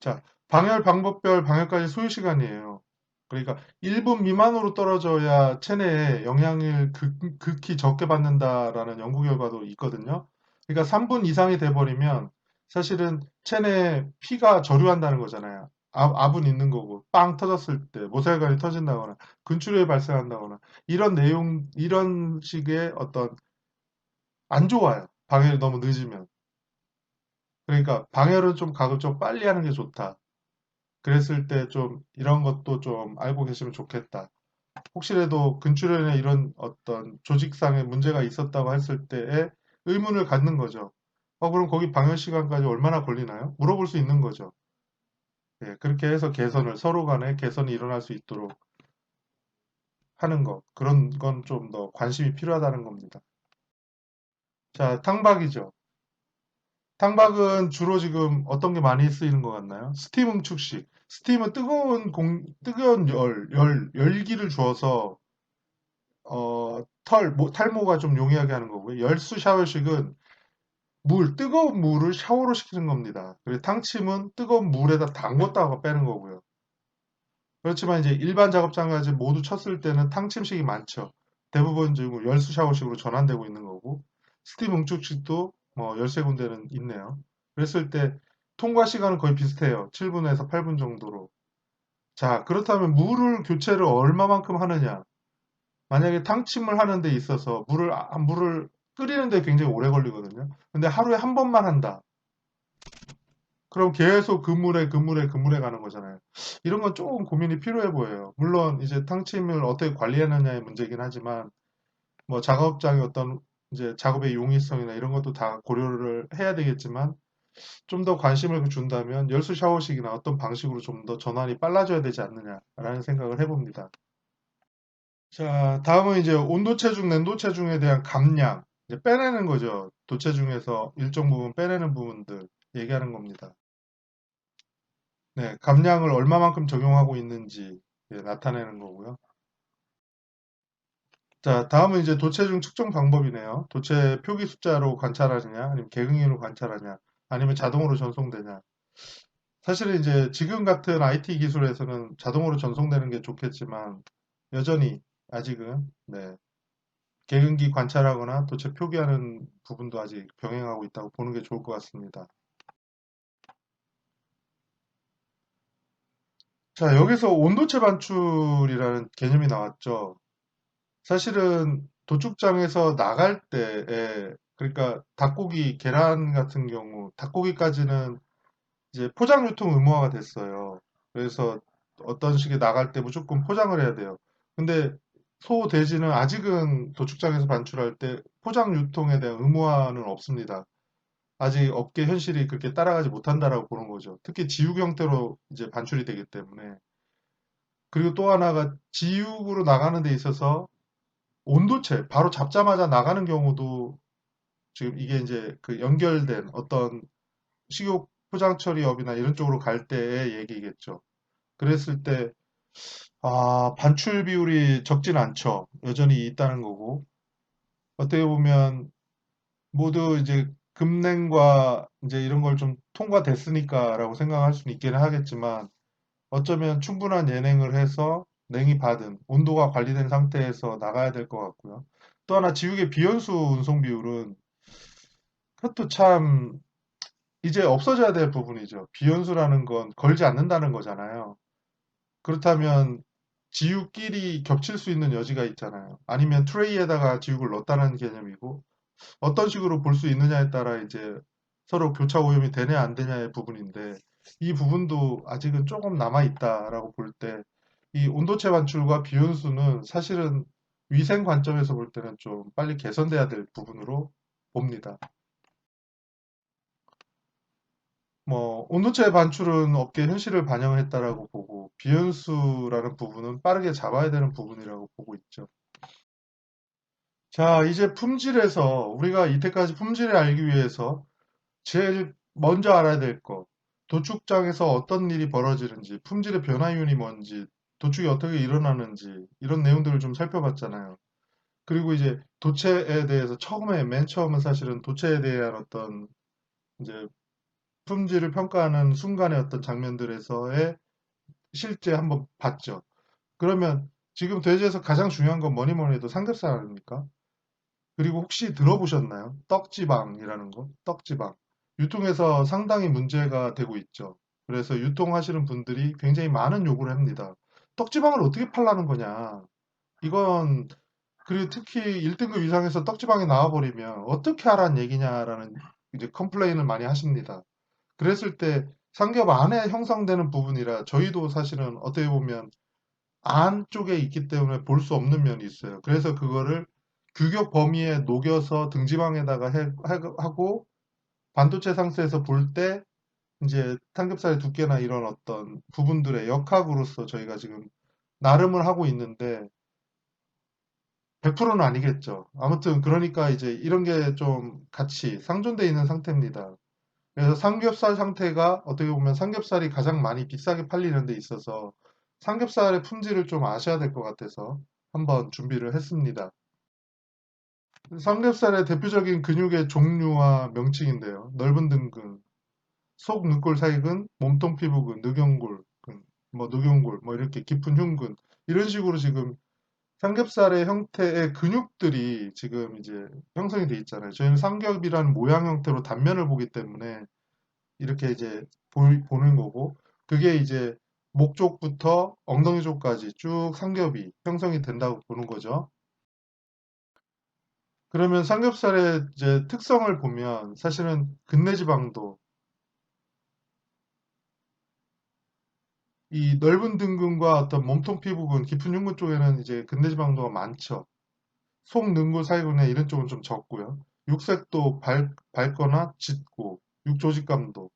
A: 자, 방열 방법별 방열까지 소요 시간이에요. 그러니까 1분 미만으로 떨어져야 체내에 영향을 극히 적게 받는다라는 연구 결과도 있거든요. 그러니까 3분 이상이 돼버리면 사실은 체내에 피가 저류한다는 거잖아요. 압은 있는 거고, 빵 터졌을 때 모세혈관이 터진다거나 근출혈이 발생한다거나 이런 식의 어떤 안 좋아요. 방열이 너무 늦으면. 그러니까 방열은 좀 가급적 빨리 하는 게 좋다. 그랬을 때 좀 이런 것도 좀 알고 계시면 좋겠다. 혹시라도 근출혈이나 이런 어떤 조직상의 문제가 있었다고 했을 때에 의문을 갖는 거죠. 그럼 거기 방역 시간까지 얼마나 걸리나요? 물어볼 수 있는 거죠. 예, 그렇게 해서 서로 간에 개선이 일어날 수 있도록 하는 것. 그런 건 좀 더 관심이 필요하다는 겁니다. 자, 탕박이죠. 탕박은 주로 지금 어떤 게 많이 쓰이는 것 같나요? 스팀 응축식. 스팀은 뜨거운 열기를 주어서 탈모가 좀 용이하게 하는 거고요. 열수 샤워식은 뜨거운 물을 샤워로 시키는 겁니다. 그리고 탕침은 뜨거운 물에다 담궜다가 빼는 거고요. 그렇지만 이제 일반 작업장까지 모두 쳤을 때는 탕침식이 많죠. 대부분 지금 열수 샤워식으로 전환되고 있는 거고, 스팀 응축식도 뭐 13군데는 있네요. 그랬을 때 통과 시간은 거의 비슷해요. 7분에서 8분 정도로. 자, 그렇다면 물을 교체를 얼마만큼 하느냐? 만약에 탕침을 하는 데 있어서 물을 끓이는 데 굉장히 오래 걸리거든요. 근데 하루에 한 번만 한다. 그럼 계속 그물에 가는 거잖아요. 이런 건 조금 고민이 필요해 보여요. 물론 이제 탕침을 어떻게 관리하느냐의 문제이긴 하지만 뭐 작업장의 어떤 이제 작업의 용이성이나 이런 것도 다 고려를 해야 되겠지만 좀 더 관심을 준다면 열수 샤워식이나 어떤 방식으로 좀 더 전환이 빨라져야 되지 않느냐라는 생각을 해봅니다. 자, 다음은 이제 온도 체중, 냉도 체중에 대한 감량. 이제 빼내는 거죠. 도체 중에서 일정 부분 빼내는 부분들 얘기하는 겁니다. 네, 감량을 얼마만큼 적용하고 있는지 나타내는 거고요. 자, 다음은 이제 도체중 측정 방법이네요. 도체 표기 숫자로 관찰하느냐, 아니면 개응인으로 관찰하냐, 아니면 자동으로 전송되냐. 사실은 이제 지금 같은 IT 기술에서는 자동으로 전송되는 게 좋겠지만 여전히 아직은 네, 개근기 관찰하거나 도체 표기하는 부분도 아직 병행하고 있다고 보는 게 좋을 것 같습니다. 자, 여기서 온도체 반출이라는 개념이 나왔죠. 사실은 도축장에서 나갈 때에, 그러니까 닭고기, 계란 같은 경우, 닭고기까지는 이제 포장 유통 의무화가 됐어요. 그래서 어떤 식의 나갈 때 무조건 포장을 해야 돼요. 근데 소, 돼지는 아직은 도축장에서 반출할 때 포장 유통에 대한 의무화는 없습니다. 아직 업계 현실이 그렇게 따라가지 못한다라고 보는 거죠. 특히 지육 형태로 이제 반출이 되기 때문에. 그리고 또 하나가 지육으로 나가는 데 있어서 온도체, 바로 잡자마자 나가는 경우도 지금 이게 이제 그 연결된 어떤 식욕 포장 처리업이나 이런 쪽으로 갈 때의 얘기겠죠. 그랬을 때, 반출 비율이 적진 않죠. 여전히 있다는 거고. 어떻게 보면 모두 이제 금냉과 이제 이런 걸 좀 통과됐으니까라고 생각할 수는 있기는 하겠지만 어쩌면 충분한 예냉을 해서 냉이 받은 온도가 관리된 상태에서 나가야 될 것 같고요. 또 하나 지육의 비연수 운송 비율은 그것도 참 이제 없어져야 될 부분이죠. 비연수라는 건 걸지 않는다는 거잖아요. 그렇다면 지육끼리 겹칠 수 있는 여지가 있잖아요. 아니면 트레이에다가 지육을 넣었다는 개념이고 어떤 식으로 볼 수 있느냐에 따라 이제 서로 교차 오염이 되냐 안 되냐의 부분인데 이 부분도 아직은 조금 남아 있다라고 볼 때 이 온도체 반출과 비온수는 사실은 위생 관점에서 볼 때는 좀 빨리 개선돼야 될 부분으로 봅니다. 뭐 온도체 반출은 업계 현실을 반영했다라고 보고 비연수라는 부분은 빠르게 잡아야 되는 부분이라고 보고 있죠. 자, 이제 품질에서 우리가 이때까지 품질을 알기 위해서 제일 먼저 알아야 될 것, 도축장에서 어떤 일이 벌어지는지, 품질의 변화 요인이 뭔지, 도축이 어떻게 일어나는지 이런 내용들을 좀 살펴봤잖아요. 그리고 이제 도체에 대해서 맨 처음은 사실은 도체에 대한 어떤 이제 품질을 평가하는 순간의 어떤 장면들에서의 실제 한번 봤죠. 그러면 지금 돼지에서 가장 중요한 건 뭐니 뭐니 해도 삼겹살 아닙니까? 그리고 혹시 들어보셨나요? 떡지방이라는 거? 떡지방. 유통에서 상당히 문제가 되고 있죠. 그래서 유통하시는 분들이 굉장히 많은 요구를 합니다. 떡지방을 어떻게 팔라는 거냐? 이건 그리고 특히 1등급 이상에서 떡지방이 나와버리면 어떻게 하라는 얘기냐라는 이제 컴플레인을 많이 하십니다. 그랬을 때 삼겹 안에 형성되는 부분이라 저희도 사실은 어떻게 보면 안쪽에 있기 때문에 볼 수 없는 면이 있어요. 그래서 그거를 규격 범위에 녹여서 등지방에다가 하고 반도체 상태에서 볼 때 이제 삼겹살의 두께나 이런 어떤 부분들의 역학으로서 저희가 지금 나름을 하고 있는데 100%는 아니겠죠. 아무튼 그러니까 이제 이런 게 좀 같이 상존되어 있는 상태입니다. 그래서 삼겹살 상태가 어떻게 보면 삼겹살이 가장 많이 비싸게 팔리는 데 있어서 삼겹살의 품질을 좀 아셔야 될 것 같아서 한번 준비를 했습니다. 삼겹살의 대표적인 근육의 종류와 명칭인데요. 넓은 등근, 속 눈골 사이근, 몸통 피부근, 늑연골근, 뭐 늑연골, 뭐 이렇게 깊은 흉근 이런 식으로 지금 삼겹살의 형태의 근육들이 지금 이제 형성이 돼 있잖아요. 저희는 삼겹이라는 모양 형태로 단면을 보기 때문에 이렇게 이제 보는 거고 그게 이제 목 쪽부터 엉덩이 쪽까지 쭉 삼겹이 형성이 된다고 보는 거죠. 그러면 삼겹살의 이제 특성을 보면 사실은 근내지방도 이 넓은 등근과 어떤 몸통 피부근, 깊은 흉근 쪽에는 이제 근내지방도가 많죠. 속 능구 사이근에 이런 쪽은 좀 적고요. 육색도 밝거나 짙고 육조직감도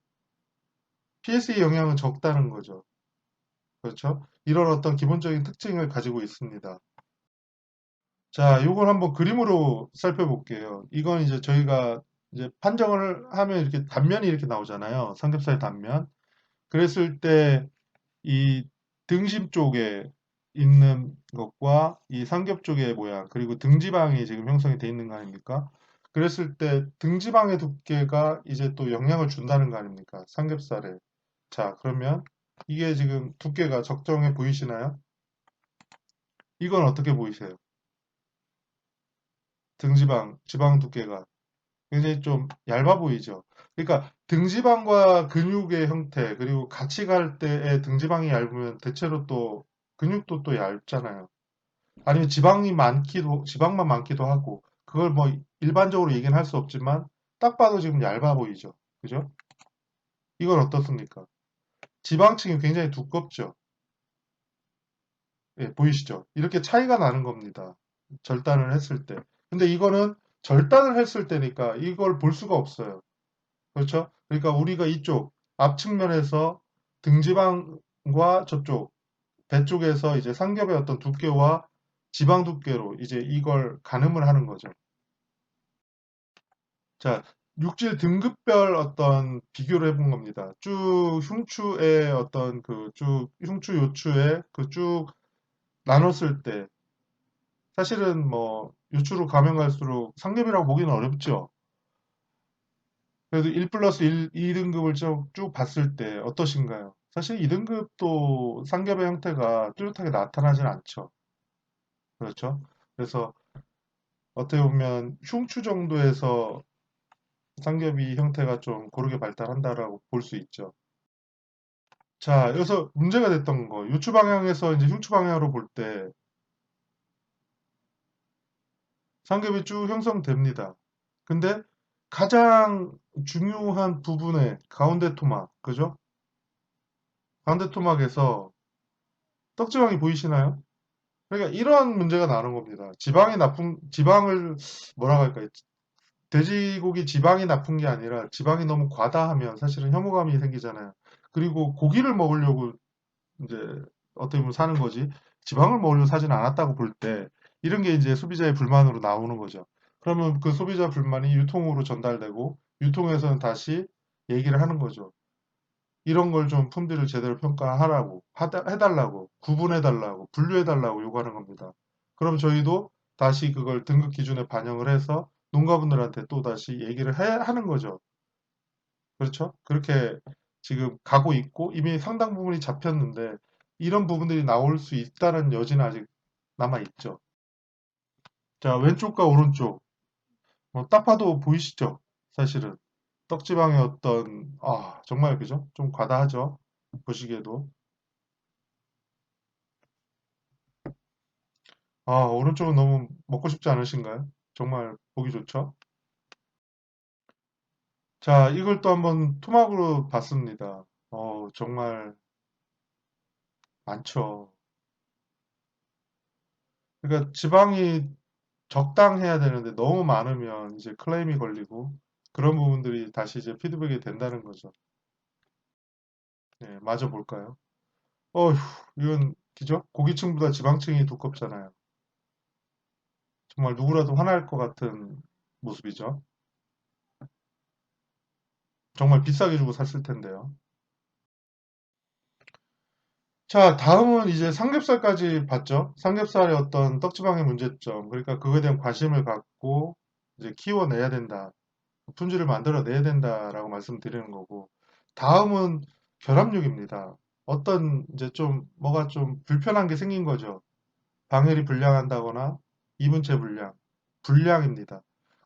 A: PSA 영향은 적다는 거죠. 그렇죠? 이런 어떤 기본적인 특징을 가지고 있습니다. 자, 요걸 한번 그림으로 살펴볼게요. 이건 이제 저희가 이제 판정을 하면 이렇게 단면이 이렇게 나오잖아요. 삼겹살 단면. 그랬을 때 이 등심 쪽에 있는 것과 이 삼겹 쪽의 모양, 그리고 등지방이 지금 형성이 돼 있는 거 아닙니까? 그랬을 때 등지방의 두께가 이제 또 영향을 준다는 거 아닙니까? 삼겹살에. 자, 그러면 이게 지금 두께가 적정해 보이시나요? 이건 어떻게 보이세요? 지방 두께가 굉장히 좀 얇아 보이죠. 그러니까 등지방과 근육의 형태, 그리고 같이 갈 때의 등지방이 얇으면 대체로 또 근육도 또 얇잖아요. 아니면 지방만 많기도 하고, 그걸 뭐 일반적으로 얘기는 할 수 없지만, 딱 봐도 지금 얇아 보이죠. 그죠? 이건 어떻습니까? 지방층이 굉장히 두껍죠. 예, 보이시죠? 이렇게 차이가 나는 겁니다. 절단을 했을 때. 근데 이거는 절단을 했을 때니까 이걸 볼 수가 없어요. 그렇죠? 그러니까 우리가 이쪽 앞측면에서 등지방과 저쪽 배 쪽에서 이제 삼겹의 어떤 두께와 지방 두께로 이제 이걸 가늠을 하는 거죠. 자, 육질 등급별 어떤 비교를 해본 겁니다. 쭉 흉추의 어떤 그 쭉 흉추 요추에 그 쭉 나눴을 때 사실은 뭐 요추로 가면 갈수록 삼겹이라고 보기는 어렵죠. 그래도 1 플러스 1, 2등급을 쭉 봤을 때 어떠신가요? 사실 2등급도 삼겹의 형태가 뚜렷하게 나타나진 않죠. 그렇죠? 그래서 어떻게 보면 흉추 정도에서 삼겹이 형태가 좀 고르게 발달한다라고 볼 수 있죠. 자, 여기서 문제가 됐던 거, 요추 방향에서 이제 흉추 방향으로 볼 때 삼겹이 쭉 형성됩니다. 근데 가장 중요한 부분에 가운데 토막, 그죠? 가운데 토막에서 떡지방이 보이시나요? 그러니까 이런 문제가 나는 겁니다. 지방을 뭐라고 할까요? 돼지고기 지방이 나쁜 게 아니라 지방이 너무 과다하면 사실은 혐오감이 생기잖아요. 그리고 고기를 먹으려고 이제 어떻게 보면 사는 거지 지방을 먹으려고 사진 않았다고 볼 때 이런 게 이제 소비자의 불만으로 나오는 거죠. 그러면 그 소비자 불만이 유통으로 전달되고 유통에서는 다시 얘기를 하는 거죠. 이런 걸 좀 품질을 제대로 평가하라고 해달라고 구분해달라고 분류해달라고 요구하는 겁니다. 그럼 저희도 다시 그걸 등급 기준에 반영을 해서 농가분들한테 또 다시 얘기를 하는 거죠. 그렇죠? 그렇게 지금 가고 있고 이미 상당 부분이 잡혔는데 이런 부분들이 나올 수 있다는 여지는 아직 남아 있죠. 자, 왼쪽과 오른쪽 딱 봐도 보이시죠? 사실은 떡지방의 어떤 정말 그죠? 좀 과다하죠? 보시기에도 오른쪽은 너무 먹고 싶지 않으신가요? 정말 보기 좋죠? 자, 이걸 또 한번 토막으로 봤습니다. 정말 많죠. 그러니까 지방이 적당해야 되는데 너무 많으면 이제 클레임이 걸리고 그런 부분들이 다시 이제 피드백이 된다는 거죠. 네, 마저 볼까요? 어휴, 이건 그죠? 고기층보다 지방층이 두껍잖아요. 정말 누구라도 화날 것 같은 모습이죠. 정말 비싸게 주고 샀을 텐데요. 자, 다음은 이제 삼겹살까지 봤죠. 삼겹살의 어떤 떡지방의 문제점, 그러니까 그거에 대한 관심을 갖고 이제 키워내야 된다. 품질을 만들어내야 된다라고 말씀드리는 거고, 다음은 결합육입니다. 어떤 이제 좀 뭐가 좀 불편한 게 생긴 거죠. 방열이 불량한다거나 이분체 불량, 불량입니다.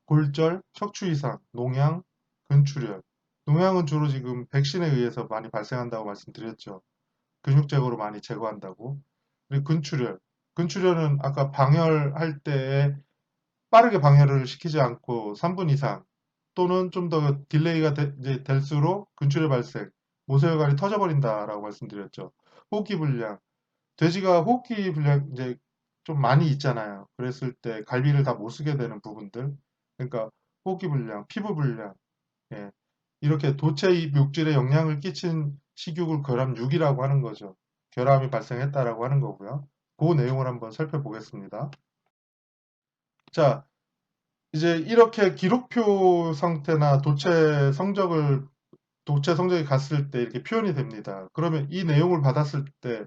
A: 골절, 척추 이상, 농양, 근출혈. 농양은 주로 지금 백신에 의해서 많이 발생한다고 말씀드렸죠. 근육 제거로 많이 제거한다고. 그리고 근출혈. 근출혈은 아까 방열할 때 빠르게 방열을 시키지 않고 3분 이상 또는 좀 더 딜레이가 이제 될수록 근출혈 발생, 모세혈관이 터져버린다라고 말씀드렸죠. 호흡기 불량. 돼지가 호흡기 불량 이제 좀 많이 있잖아요. 그랬을 때 갈비를 다 못 쓰게 되는 부분들. 그러니까 호흡기 불량, 피부 불량, 예. 이렇게 도체 묵질에 영향을 끼친 식육을 결함육이라고 하는 거죠. 결함이 발생했다라고 하는 거고요. 그 내용을 한번 살펴보겠습니다. 자, 이제 이렇게 기록표 상태나 도체 성적이 갔을 때 이렇게 표현이 됩니다. 그러면 이 내용을 받았을 때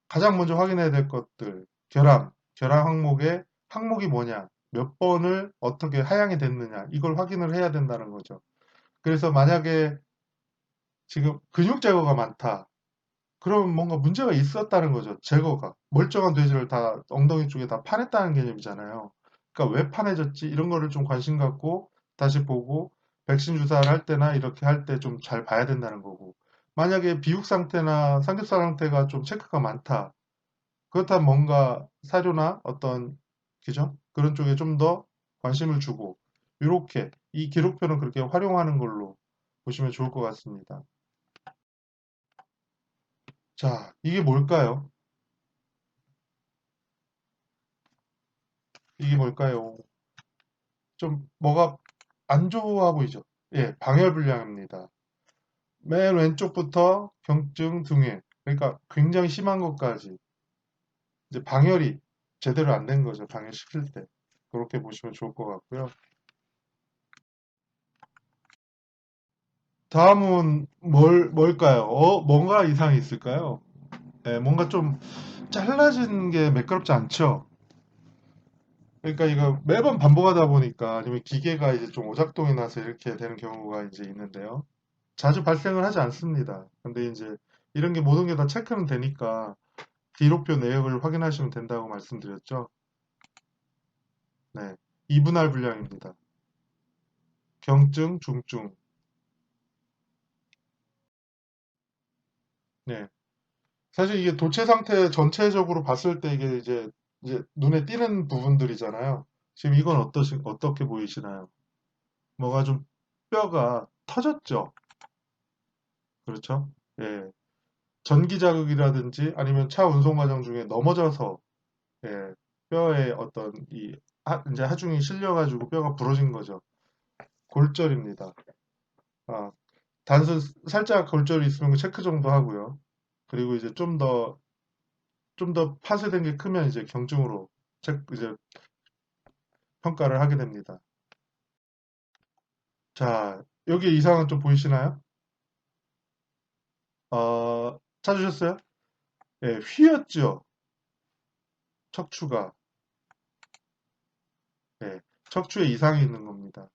A: 가장 먼저 확인해야 될 것들, 결함 항목의 항목이 뭐냐, 몇 번을 어떻게 하향이 됐느냐, 이걸 확인을 해야 된다는 거죠. 그래서 만약에 지금 근육 제거가 많다. 그럼 뭔가 문제가 있었다는 거죠. 제거가. 멀쩡한 돼지를 다 엉덩이 쪽에 다 파냈다는 개념이잖아요. 그러니까 왜 파내졌지? 이런 거를 좀 관심 갖고 다시 보고 백신 주사를 할 때나 이렇게 할 때 좀 잘 봐야 된다는 거고. 만약에 비육 상태나 삼겹살 상태가 좀 체크가 많다. 그렇다면 뭔가 사료나 어떤 그죠? 그런 쪽에 좀 더 관심을 주고 이렇게 이 기록표는 그렇게 활용하는 걸로 보시면 좋을 것 같습니다. 자, 이게 뭘까요? 이게 뭘까요? 좀 뭐가 안 좋아 보이죠? 예, 방열불량입니다. 맨 왼쪽부터 경증 등회. 그러니까 굉장히 심한 것까지 이제 방열이 제대로 안 된 거죠. 방열시킬 때. 그렇게 보시면 좋을 것 같고요. 다음은 뭘까요? 뭔가 이상이 있을까요? 예, 뭔가 좀 잘라진 게 매끄럽지 않죠? 그러니까 이거 매번 반복하다 보니까 아니면 기계가 이제 좀 오작동이 나서 이렇게 되는 경우가 이제 있는데요. 자주 발생을 하지 않습니다. 근데 이제 이런 게 모든 게 다 체크는 되니까 기록표 내역을 확인하시면 된다고 말씀드렸죠. 네. 이분할 분량입니다. 경증, 중증. 네. 사실 이게 도체 상태 전체적으로 봤을 때 이게 이제 눈에 띄는 부분들이잖아요. 지금 이건 어떻게 보이시나요? 뭐가 좀 뼈가 터졌죠? 그렇죠? 예. 전기 자극이라든지 아니면 차 운송 과정 중에 넘어져서 예, 뼈에 어떤 이제 하중이 실려가지고 뼈가 부러진 거죠. 골절입니다. 아, 단순 살짝 골절이 있으면 체크 정도 하고요. 그리고 이제 좀 더 파쇄된 게 크면 이제 경증으로 이제 평가를 하게 됩니다. 자, 여기 이상은 좀 보이시나요? 찾으셨어요? 예, 휘었죠. 척추가. 예, 척추에 이상이 있는 겁니다.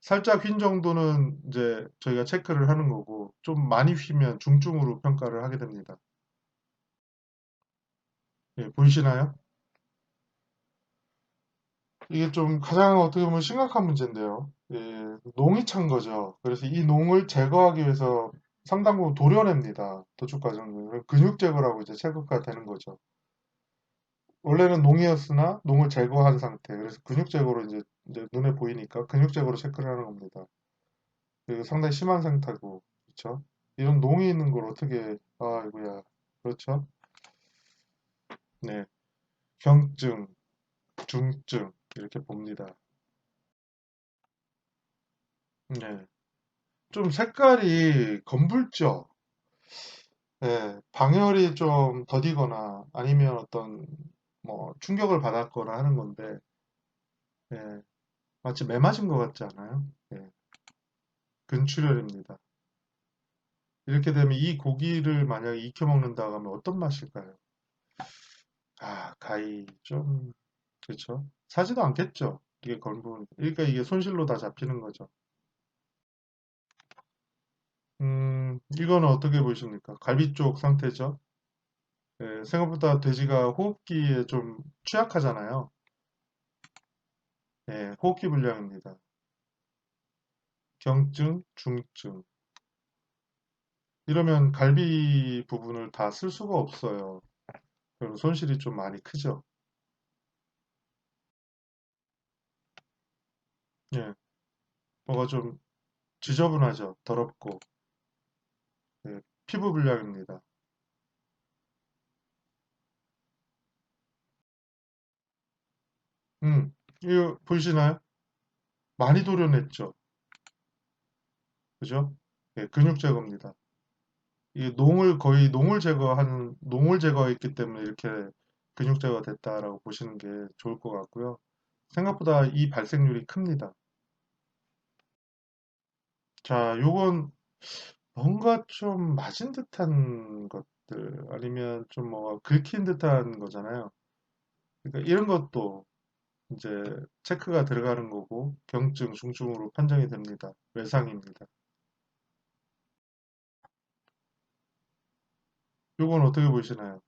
A: 살짝 휜 정도는 이제 저희가 체크를 하는 거고, 좀 많이 휘면 중증으로 평가를 하게 됩니다. 예, 보이시나요? 이게 좀 가장 어떻게 보면 심각한 문제인데요. 예, 농이 찬 거죠. 그래서 이 농을 제거하기 위해서 상당 부분 도려냅니다. 도축 과정을. 근육 제거라고 이제 체크가 되는 거죠. 원래는 농이었으나 농을 제거한 상태. 그래서 근육 제거로 이제 눈에 보이니까 근육 제거로 체크를 하는 겁니다. 이거 상당히 심한 상태고, 그렇죠? 이런 농이 있는 걸 어떻게, 아이고야, 그렇죠? 네, 경증, 중증 이렇게 봅니다. 네, 좀 색깔이 검붉죠. 네, 방열이 좀 더디거나 아니면 어떤 뭐 충격을 받았거나 하는 건데, 네, 마치 매 맞은 것 같지 않아요? 네, 근출혈입니다. 이렇게 되면 이 고기를 만약에 익혀 먹는다 하면 어떤 맛일까요? 가히 좀, 그렇죠? 사지도 않겠죠. 이게 걸면. 그러니까 이게 손실로 다 잡히는 거죠. 이거는 어떻게 보십니까? 갈비 쪽 상태죠. 예, 생각보다 돼지가 호흡기에 좀 취약하잖아요. 예, 호흡기 불량입니다. 경증, 중증. 이러면 갈비 부분을 다 쓸 수가 없어요. 그럼 손실이 좀 많이 크죠. 예, 뭐가 좀 지저분하죠. 더럽고. 예, 피부 불량입니다. 이거 보이시나요? 많이 도려냈죠. 그죠? 예, 근육 제거입니다. 이 농을 제거했기 때문에 이렇게 근육 제거가 됐다라고 보시는 게 좋을 것 같고요. 생각보다 이 발생률이 큽니다. 자, 요건 뭔가 좀 맞은 듯한 것들 아니면 좀 뭐 긁힌 듯한 거잖아요. 그러니까 이런 것도 이제 체크가 들어가는 거고 경증, 중증으로 판정이 됩니다. 외상입니다. 요건 어떻게 보시나요?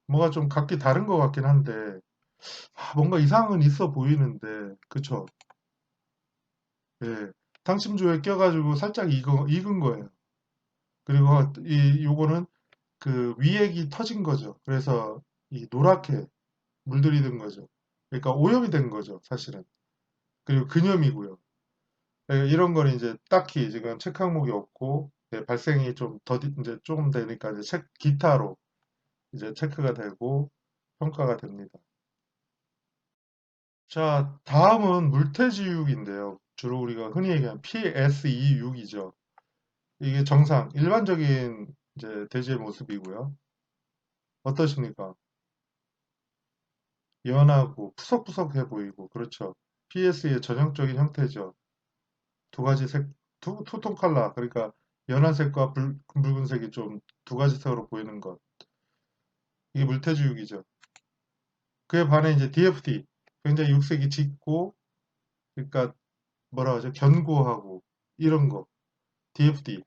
A: 뭐가 좀 각기 다른 것 같긴 한데 뭔가 이상은 있어 보이는데 그쵸? 예. 당침조에 껴가지고 살짝 익은 거예요. 그리고 요거는 그 위액이 터진 거죠. 그래서 이 노랗게 물들이는 거죠. 그러니까 오염이 된 거죠, 사실은. 그리고 근염이고요. 예, 이런 거는 이제 딱히 지금 체크 항목이 없고 예, 발생이 좀 더디 이제 조금 되니까 이제 기타로 이제 체크가 되고 평가가 됩니다. 자, 다음은 물태지육인데요. 주로 우리가 흔히 얘기하는 PSE6이죠. 이게 정상, 일반적인 이제 돼지의 모습이고요. 어떠십니까? 연하고 푸석푸석해 보이고, 그렇죠. PS의 전형적인 형태죠. 두 가지 색, 투톤 컬러, 그러니까 연한 색과 붉은색이 좀 두 가지 색으로 보이는 것. 이게 물태지육이죠. 그에 반해 이제 DFT, 굉장히 육색이 짙고, 그러니까 뭐라 하죠? 견고하고, 이런 거. DFD.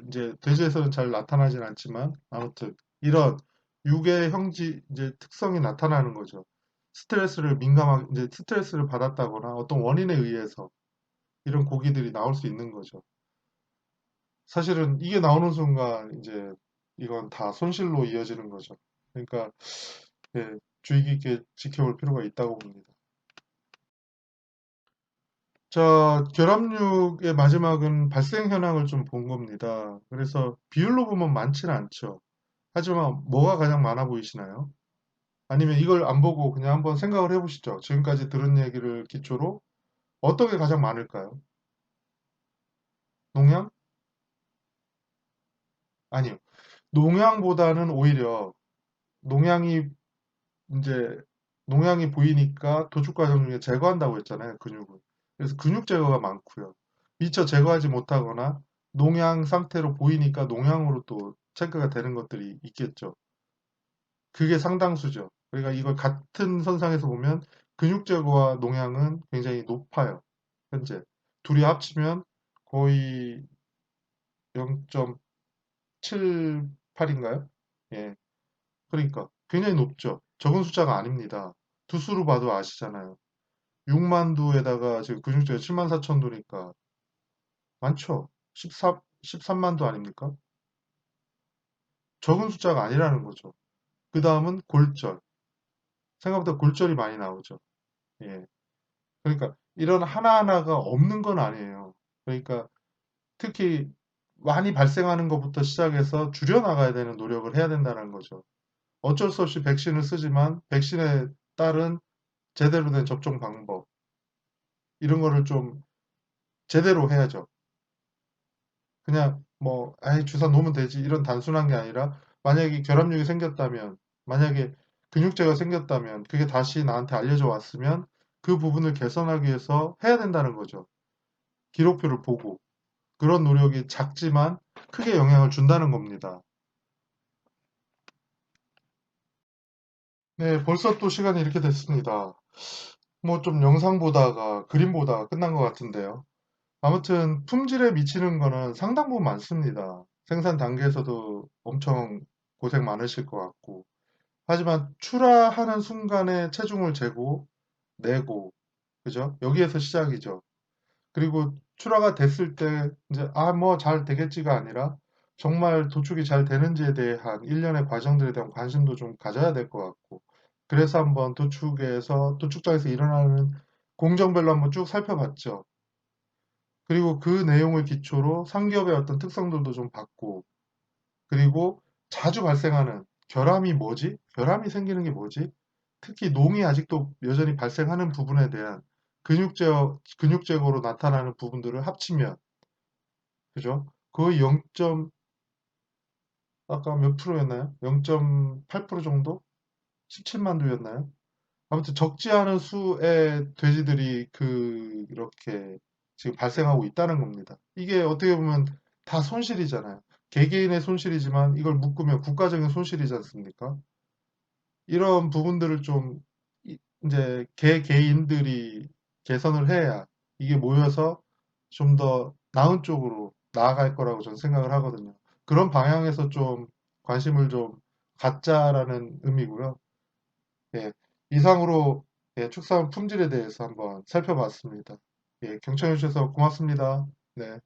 A: 이제 돼지에서는 잘 나타나진 않지만, 아무튼, 이런 육의 이제 특성이 나타나는 거죠. 이제 스트레스를 받았다거나 어떤 원인에 의해서 이런 고기들이 나올 수 있는 거죠. 사실은 이게 나오는 순간, 이제 이건 다 손실로 이어지는 거죠. 그러니까 예, 주의 깊게 지켜볼 필요가 있다고 봅니다. 자, 결합육의 마지막은 발생 현황을 좀 본 겁니다. 그래서 비율로 보면 많지는 않죠. 하지만 뭐가 가장 많아 보이시나요? 아니면 이걸 안 보고 그냥 한번 생각을 해보시죠. 지금까지 들은 얘기를 기초로 어떤 게 가장 많을까요? 농양? 아니요. 농양보다는 오히려 농양이 이제 농양이 보이니까 도축 과정 중에 제거한다고 했잖아요, 근육을. 그래서 근육 제거가 많고요. 미처 제거하지 못하거나 농양 상태로 보이니까 농양으로 또 체크가 되는 것들이 있겠죠. 그게 상당수죠. 그러니까 이걸 같은 선상에서 보면 근육 제거와 농양은 굉장히 높아요. 현재. 둘이 합치면 거의 0.78인가요? 예. 그러니까 굉장히 높죠. 적은 숫자가 아닙니다. 두수로 봐도 아시잖아요. 6만 두에다가 지금 근육제가 7만 4천 두니까 많죠. 13만 두 아닙니까? 적은 숫자가 아니라는 거죠. 그 다음은 골절. 생각보다 골절이 많이 나오죠. 예. 그러니까 이런 하나하나가 없는 건 아니에요. 그러니까 특히 많이 발생하는 것부터 시작해서 줄여나가야 되는 노력을 해야 된다는 거죠. 어쩔 수 없이 백신을 쓰지만 백신에 따른 제대로 된 접종 방법 이런 거를 좀 제대로 해야죠. 그냥 뭐 아이 주사 놓으면 되지 이런 단순한 게 아니라 만약에 결합력이 생겼다면 만약에 근육재가 생겼다면 그게 다시 나한테 알려져 왔으면 그 부분을 개선하기 위해서 해야 된다는 거죠. 기록표를 보고 그런 노력이 작지만 크게 영향을 준다는 겁니다. 네, 벌써 또 시간이 이렇게 됐습니다. 뭐 좀 영상 보다가 그림 보다가 끝난 것 같은데요. 아무튼 품질에 미치는 거는 상당 부분 많습니다. 생산 단계에서도 엄청 고생 많으실 것 같고. 하지만 출하하는 순간에 체중을 재고 내고, 그죠? 여기에서 시작이죠. 그리고 출하가 됐을 때 이제 뭐 잘 되겠지가 아니라 정말 도축이 잘 되는지에 대한 일련의 과정들에 대한 관심도 좀 가져야 될 것 같고. 그래서 한번 도축장에서 일어나는 공정별로 한번 쭉 살펴봤죠. 그리고 그 내용을 기초로 상기업의 어떤 특성들도 좀 봤고, 그리고 자주 발생하는 결함이 뭐지? 결함이 생기는 게 뭐지? 특히 농이 아직도 여전히 발생하는 부분에 대한 근육제거로 나타나는 부분들을 합치면, 그죠? 거의 0. 아까 몇 프로였나요? 0.8% 정도? 17만 두였나요? 아무튼 적지 않은 수의 돼지들이 그렇게 지금 발생하고 있다는 겁니다. 이게 어떻게 보면 다 손실이잖아요. 개개인의 손실이지만 이걸 묶으면 국가적인 손실이지 않습니까? 이런 부분들을 좀 이제 개개인들이 개선을 해야 이게 모여서 좀 더 나은 쪽으로 나아갈 거라고 저는 생각을 하거든요. 그런 방향에서 좀 관심을 좀 갖자라는 의미고요. 예, 이상으로 예, 축산 품질에 대해서 한번 살펴봤습니다. 예, 경청해 주셔서 고맙습니다. 네.